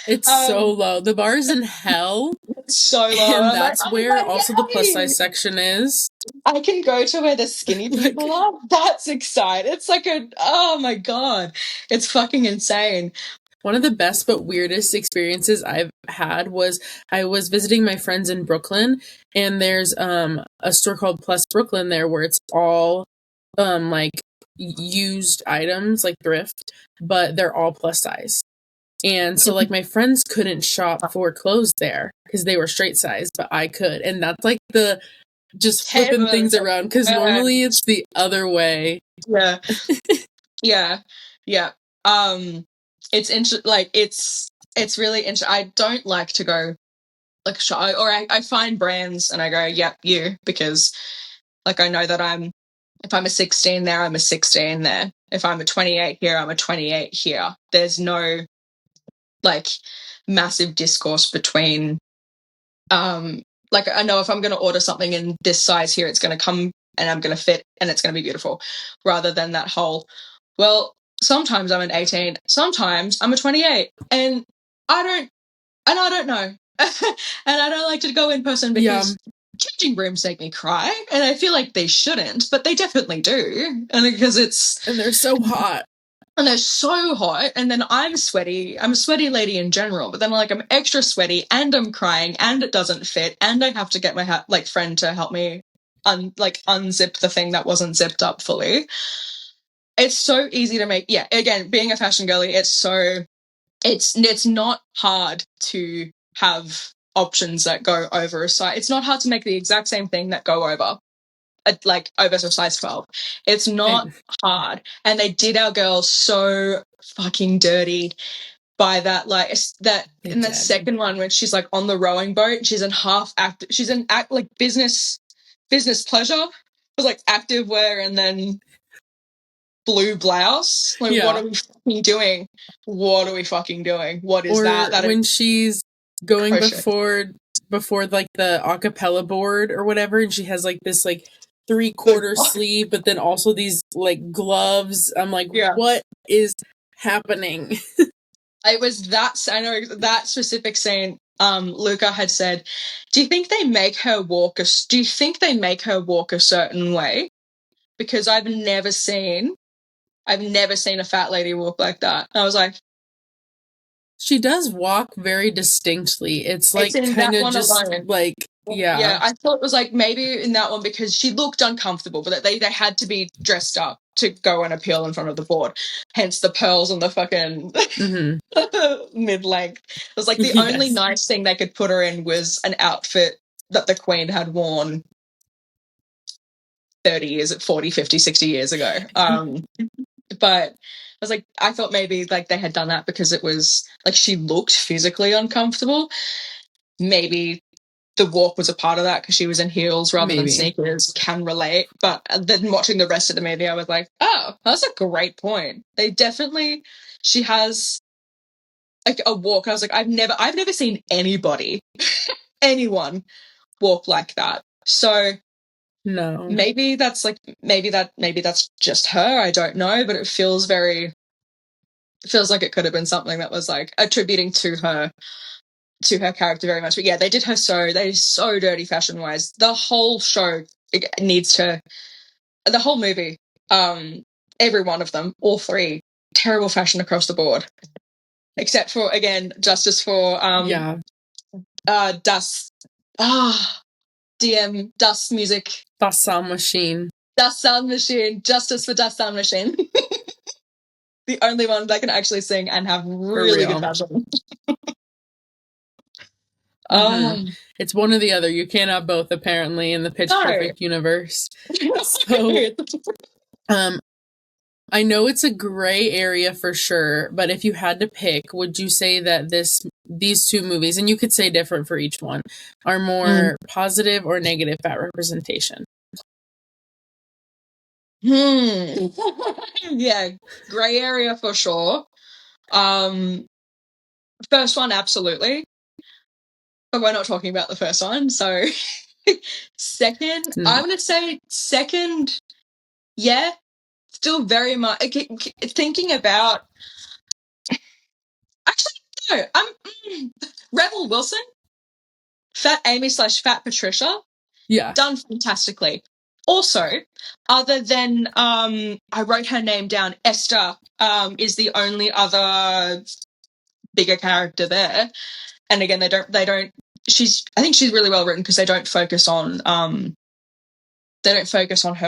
It's so low. The bar is in hell. It's so low. And that's where also the plus size section is. I can go to where the skinny people are. That's exciting. It's like oh my God. It's fucking insane. One of the best but weirdest experiences I've had was I was visiting my friends in Brooklyn, and there's a store called Plus Brooklyn there where it's all like used items, like thrift, but they're all plus size. And so like my friends couldn't shop for clothes there because they were straight size, but I could. And that's like the just flipping things around, because normally it's the other way. Yeah. Yeah. It's like it's really interesting. I don't like to go like shop, or I find brands and I go, yep, you, because like I know that if I'm a 16 there, I'm a 16 there. If I'm a 28 here, I'm a 28 here. There's no like massive discourse between like I know if I'm going to order something in this size here, it's going to come and I'm going to fit and it's going to be beautiful, rather than that whole, well, sometimes I'm an 18, sometimes I'm a 28, and I don't know. And I don't like to go in person because changing rooms make me cry, and I feel like they shouldn't, but they definitely do, and because and they're so hot. And they're so hot, and then I'm sweaty. I'm a sweaty lady in general, but then like I'm extra sweaty, and I'm crying, and it doesn't fit, and I have to get my friend to help me unzip the thing that wasn't zipped up fully. It's so easy to make. Yeah, again, being a fashion girly, it's not hard to have options that go over a size. It's not hard to make the exact same thing that go over. Like over size 12. It's not hard. And they did our girls so fucking dirty by that, like that in the second one when she's like on the rowing boat, she's in like business pleasure. It was like active wear and then blue blouse. Like what are we fucking doing? What are we fucking doing? What is that? That when she's going before like the acapella board or whatever, and she has like this like 3/4 sleeve, but then also these like gloves. I'm like, what is happening? It was that, I know that specific scene. Luca had said, do you think they make her walk a certain way? Because I've never seen a fat lady walk like that. And I was like, she does walk very distinctly. It's like kind of just alone. Like Yeah, I thought it was like maybe in that one because she looked uncomfortable, but they had to be dressed up to go and appeal in front of the board. Hence the pearls on the fucking mid-length. It was like the only nice thing they could put her in was an outfit that the Queen had worn 30 years, 40, 50, 60 years ago. But I was like, I thought maybe like they had done that because it was like she looked physically uncomfortable. Maybe the walk was a part of that because she was in heels rather than sneakers. Can relate. But then watching the rest of the movie, I was like, oh, that's a great point. She has like a walk. I was like, I've never seen anyone walk like that. So no, maybe that's just her. I don't know, but it feels like it could have been something that was like attributing to her character very much. But yeah, they're so dirty fashion wise. The whole show the whole movie, every one of them, all three, terrible fashion across the board. Except for, again, justice for Dust. DM Dust Music. Dust Sound Machine. Dust Sound Machine. Justice for Dust Sound Machine. The only one that can actually sing and have really good fashion. It's one or the other. You can't have both, apparently, in the Pitch Perfect universe. So, I know it's a gray area for sure, but if you had to pick, would you say that these two movies, and you could say different for each one, are more positive or negative fat representation? Yeah, gray area for sure. First one, absolutely. But we're not talking about the first one, so second, I'm going to say second, yeah, still very much thinking about. Actually, no, Rebel Wilson, Fat Amy / Fat Patricia, done fantastically. Also, other than I wrote her name down, Esther is the only other bigger character there. And again, they don't. I think she's really well written because they don't focus on her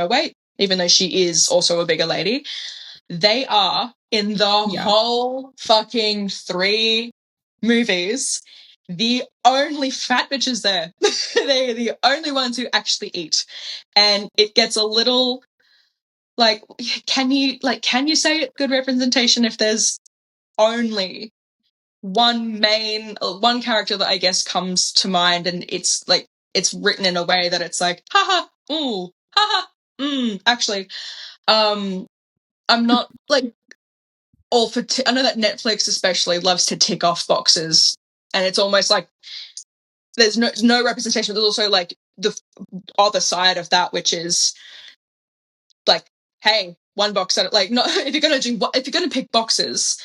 weight, even though she is also a bigger lady. They are in the whole fucking 3 movies the only fat bitches there. They're the only ones who actually eat, and it gets a little like, can you say good representation if there's only one character that I guess comes to mind, and it's like it's written in a way that it's like haha ooh haha actually I'm not like all for I know that Netflix especially loves to tick off boxes, and it's almost like there's no representation, but there's also like the other side of that, which is like, hey, one box that like not if you're gonna pick boxes,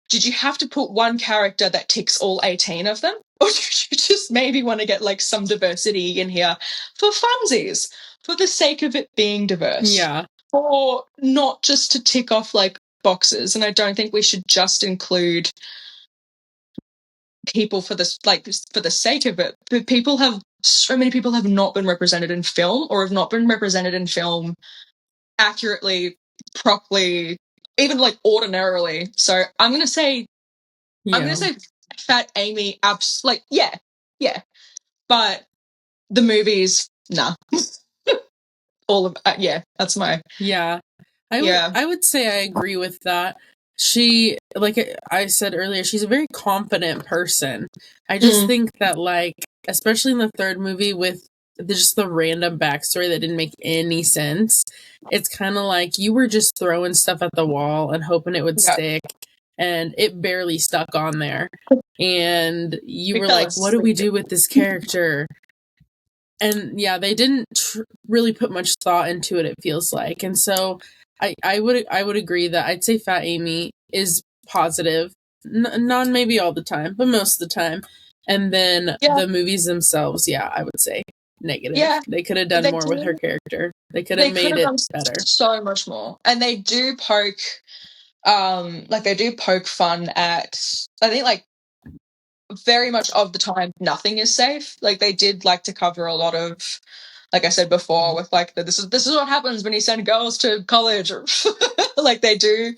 did you have to put one character that ticks all 18 of them? Or do you just maybe want to get like some diversity in here for funsies, for the sake of it being diverse? Yeah. Or not just to tick off like boxes. And I don't think we should just include people for the sake of it. But so many people have not been represented in film, or have not been represented in film accurately, properly, even like ordinarily. So I'm gonna say Fat Amy, yeah. But the movies, nah. All of that's my I would say I agree with that. She, like I said earlier, she's a very confident person. I just think that, like, especially in the third movie with just the random backstory that didn't make any sense, it's kind of like you were just throwing stuff at the wall and hoping it would stick, and it barely stuck on there. And you were like, what do we do with this character? And yeah, they didn't really put much thought into it, it feels like. And so I would agree that I'd say Fat Amy is positive, not maybe all the time, but most of the time. And then the movies themselves, I would say negative. Yeah, they could have done more with her character. They could have made it better. So much more. And they do poke fun at, I think, like, very much of the time, nothing is safe. Like, they did like to cover a lot of, like I said before, with like this is what happens when you send girls to college, or like they do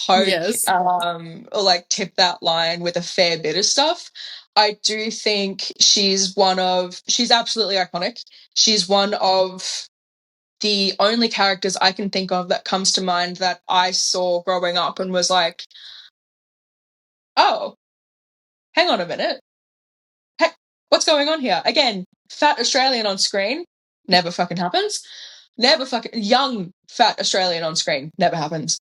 poke Yes. or like tip that line with a fair bit of stuff. I do think she's absolutely iconic. She's one of the only characters I can think of that comes to mind that I saw growing up and was like, oh, hang on a minute. Heck, what's going on here? Again, fat Australian on screen, never fucking happens. Never fucking young fat Australian on screen, never happens.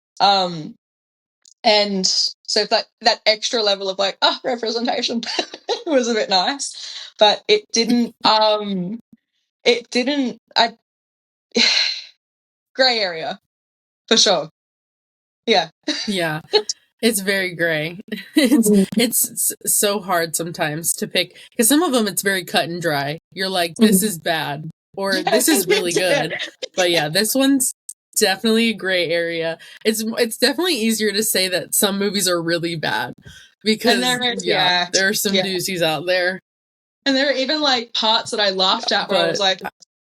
And so that extra level of like, representation was a bit nice, but it didn't gray area for sure. Yeah. Yeah. It's very gray. It's so hard sometimes to pick, because some of them it's very cut and dry. You're like, this is bad, or this is really good. But yeah, this one's definitely a gray area. It's definitely easier to say that some movies are really bad, because there are some doozies out there. And there are even like parts that I laughed at where I was like,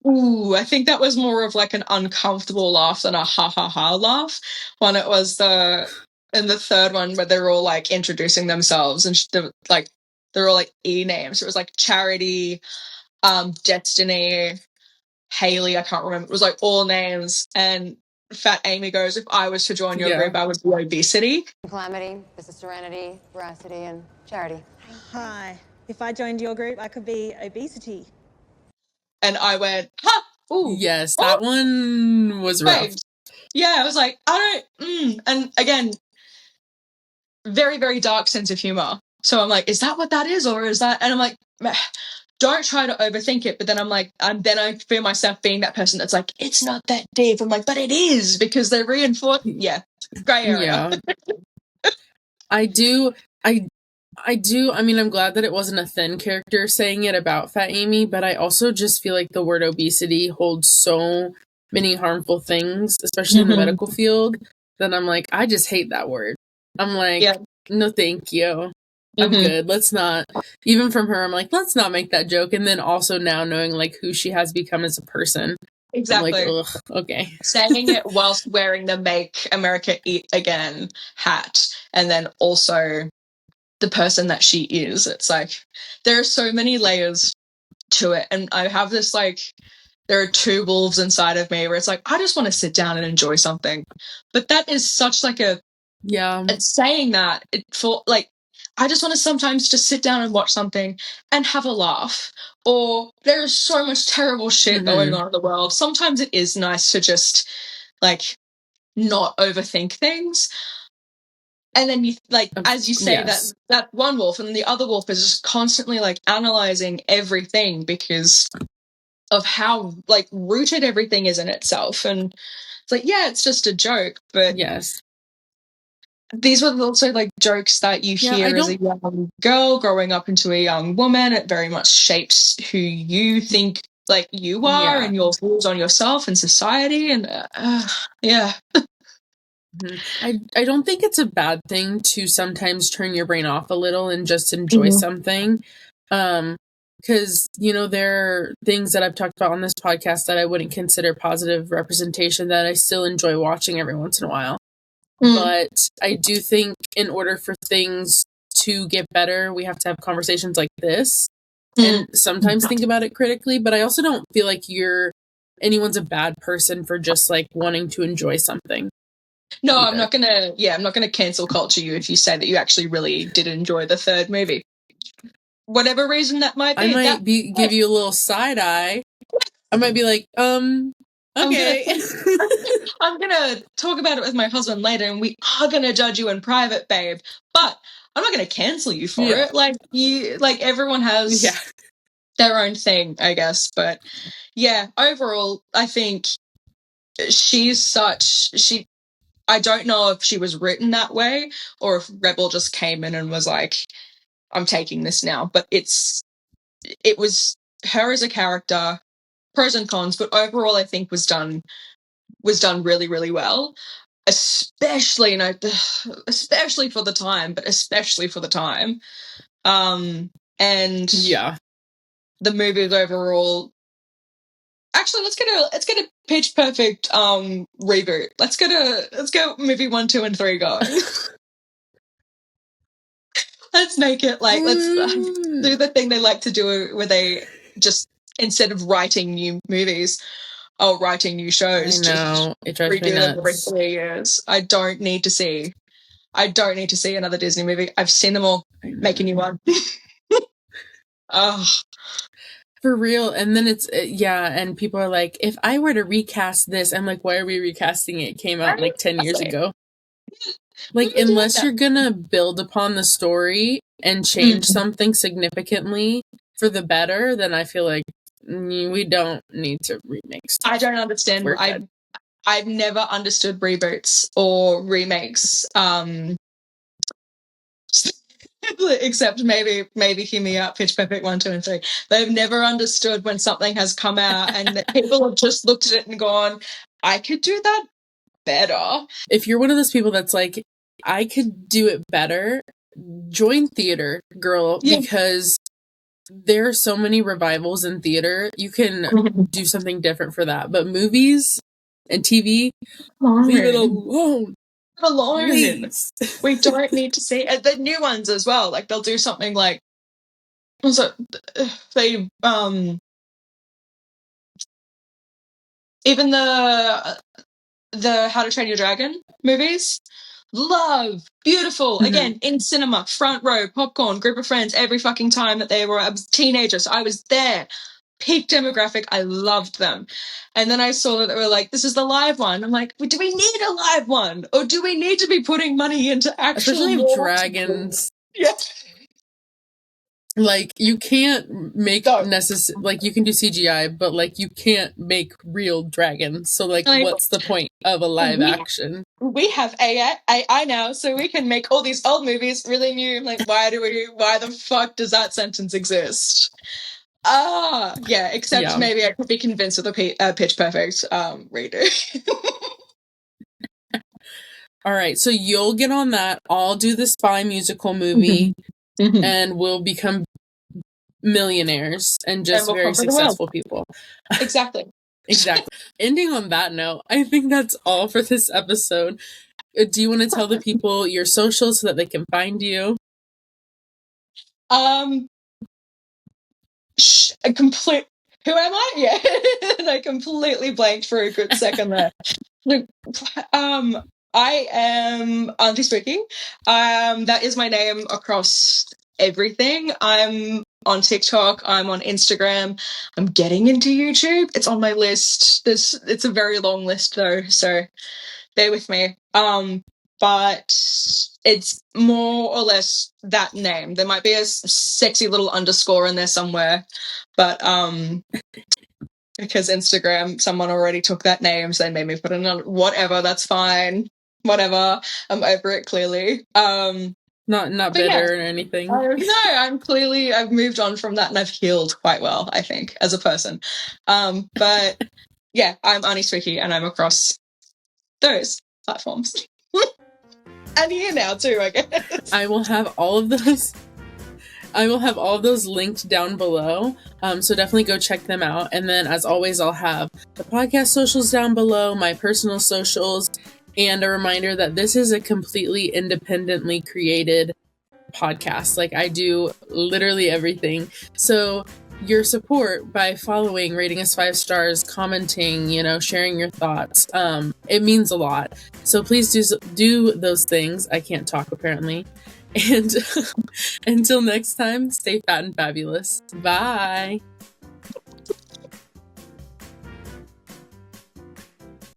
ooh, I think that was more of like an uncomfortable laugh than a ha ha ha laugh. When it was in the third one where they're all like introducing themselves, and they're all like E names. It was like Charity, Destiny, Haley, I can't remember. It was like all names, and Fat Amy goes, if I was to join your group, I would be Obesity. Calamity, this is Serenity, Veracity, and Charity. Hi. If I joined your group, I could be Obesity. And I went, ha! Ooh. Yes, that one was rough. Yeah, I was like, and again, very, very dark sense of humor. So I'm like, is that what that is? Or is that, and I'm like, don't try to overthink it. But then I'm like, then I feel myself being that person that's like, it's not that deep. I'm like, but it is, because they're reinforced. Yeah. Gray area. Yeah. I do. I mean, I'm glad that it wasn't a thin character saying it about Fat Amy, but I also just feel like the word obesity holds so many harmful things, especially in the medical field, that I'm like, I just hate that word. I'm like, no, thank you. I'm good. Let's not, even from her, I'm like, let's not make that joke. And then also now knowing like who she has become as a person. Exactly. I'm like, ugh, okay. Saying it whilst wearing the Make America Eat Again hat, and then also the person that she is. It's like, there are so many layers to it. And I have this like, there are two wolves inside of me where it's like, I just want to sit down and enjoy something. But that is such like it's saying that for like, I just want to sometimes just sit down and watch something and have a laugh. Or there is so much terrible shit going on in the world. Sometimes it is nice to just like not overthink things. And then you like, as you say, that one wolf, and the other wolf is just constantly like analyzing everything because of how like rooted everything is in itself. And it's like, yeah, it's just a joke, but these were also like jokes that you hear as a young girl growing up into a young woman. It very much shapes who you think like you are and your views on yourself and society. And I don't think it's a bad thing to sometimes turn your brain off a little and just enjoy something. Because, you know, there are things that I've talked about on this podcast that I wouldn't consider positive representation that I still enjoy watching every once in a while. But I do think in order for things to get better, we have to have conversations like this and sometimes think about it critically. But I also don't feel like anyone's a bad person for just like wanting to enjoy something. No, either. I'm not gonna cancel culture you if you say that you actually really did enjoy the third movie. Whatever reason that might be. I might give you a little side eye. I might be like, okay. I'm gonna talk about it with my husband later, and we are gonna judge you in private, babe. But I'm not gonna cancel you for it. Like everyone has their own thing, I guess. But yeah, overall, I think I don't know if she was written that way or if Rebel just came in and was like, I'm taking this now. But it was her as a character, pros and cons, but overall I think was done really, really well. Especially for the time. And yeah, the movies overall. Actually, let's get a Pitch Perfect reboot. Let's get movie 1, 2, and 3 going. Let's make it like let's do the thing they like to do where they just instead of writing new movies or writing new shows, I know. It drives me redo them every nuts. 3 years. I don't need to see another Disney movie. I've seen them all. Make a new one. Oh. For real. And then it's, and people are like, if I were to recast this, I'm like, why are we recasting it? It came out like 10 years ago. Like, unless you're gonna build upon the story and change something significantly for the better, then I feel like we don't need to remake stuff. I don't understand. I've never understood reboots or remakes. Except maybe hear me out, Pitch Perfect 1, 2, and 3. They've never understood when something has come out and that people have just looked at it and gone, I could do that better. If you're one of those people that's like, I could do it better, join theater, girl, because there are so many revivals in theater. You can do something different for that. But movies and TV, leave it alone. Please. We don't need to see the new ones as well. Like they'll do something like they even the How to Train Your Dragon movies. Love, beautiful. Again, in cinema, front row, popcorn, group of friends every fucking time that I was teenagers. I was there. Peak demographic. I loved them. And then I saw that they were like, this is the live one. I'm like, do we need a live one? Or do we need to be putting money into actual dragons? Yeah. Like, you can't make like, you can do CGI, but, like, you can't make real dragons. So, like what's the point of a live action? We have AI now, so we can make all these old movies really new. Like, why the fuck does that sentence exist? Except maybe I could be convinced with a Pitch Perfect reader. All right, so you'll get on that. I'll do the spy musical movie, and we'll become millionaires and just very successful people. Exactly. Exactly. Ending on that note, I think that's all for this episode. Do you want to tell the people your socials so that they can find you? Who am I? Yeah. And I completely blanked for a good second there. I am Aunty Spooky. That is my name across everything. I'm on TikTok. I'm on Instagram. I'm getting into YouTube. It's on my list. It's a very long list though, so bear with me. But it's more or less that name. There might be a sexy little underscore in there somewhere, but because Instagram, someone already took that name, so they made me put it on. Whatever, that's fine. Whatever, I'm over it. Clearly, not bitter or anything. No, I've moved on from that, and I've healed quite well, I think, as a person. But yeah, I'm Aunty Spooky, and I'm across those platforms. And here now too, I guess. I will have all of those. I will have all of those linked down below, so definitely go check them out. And then, as always, I'll have the podcast socials down below, my personal socials, and a reminder that this is a completely independently created podcast. Like, I do literally everything. So your support by following, rating us 5 stars, commenting, sharing your thoughts, it means a lot. So please do those things. I can't talk, apparently. And until next time, stay fat and fabulous. Bye.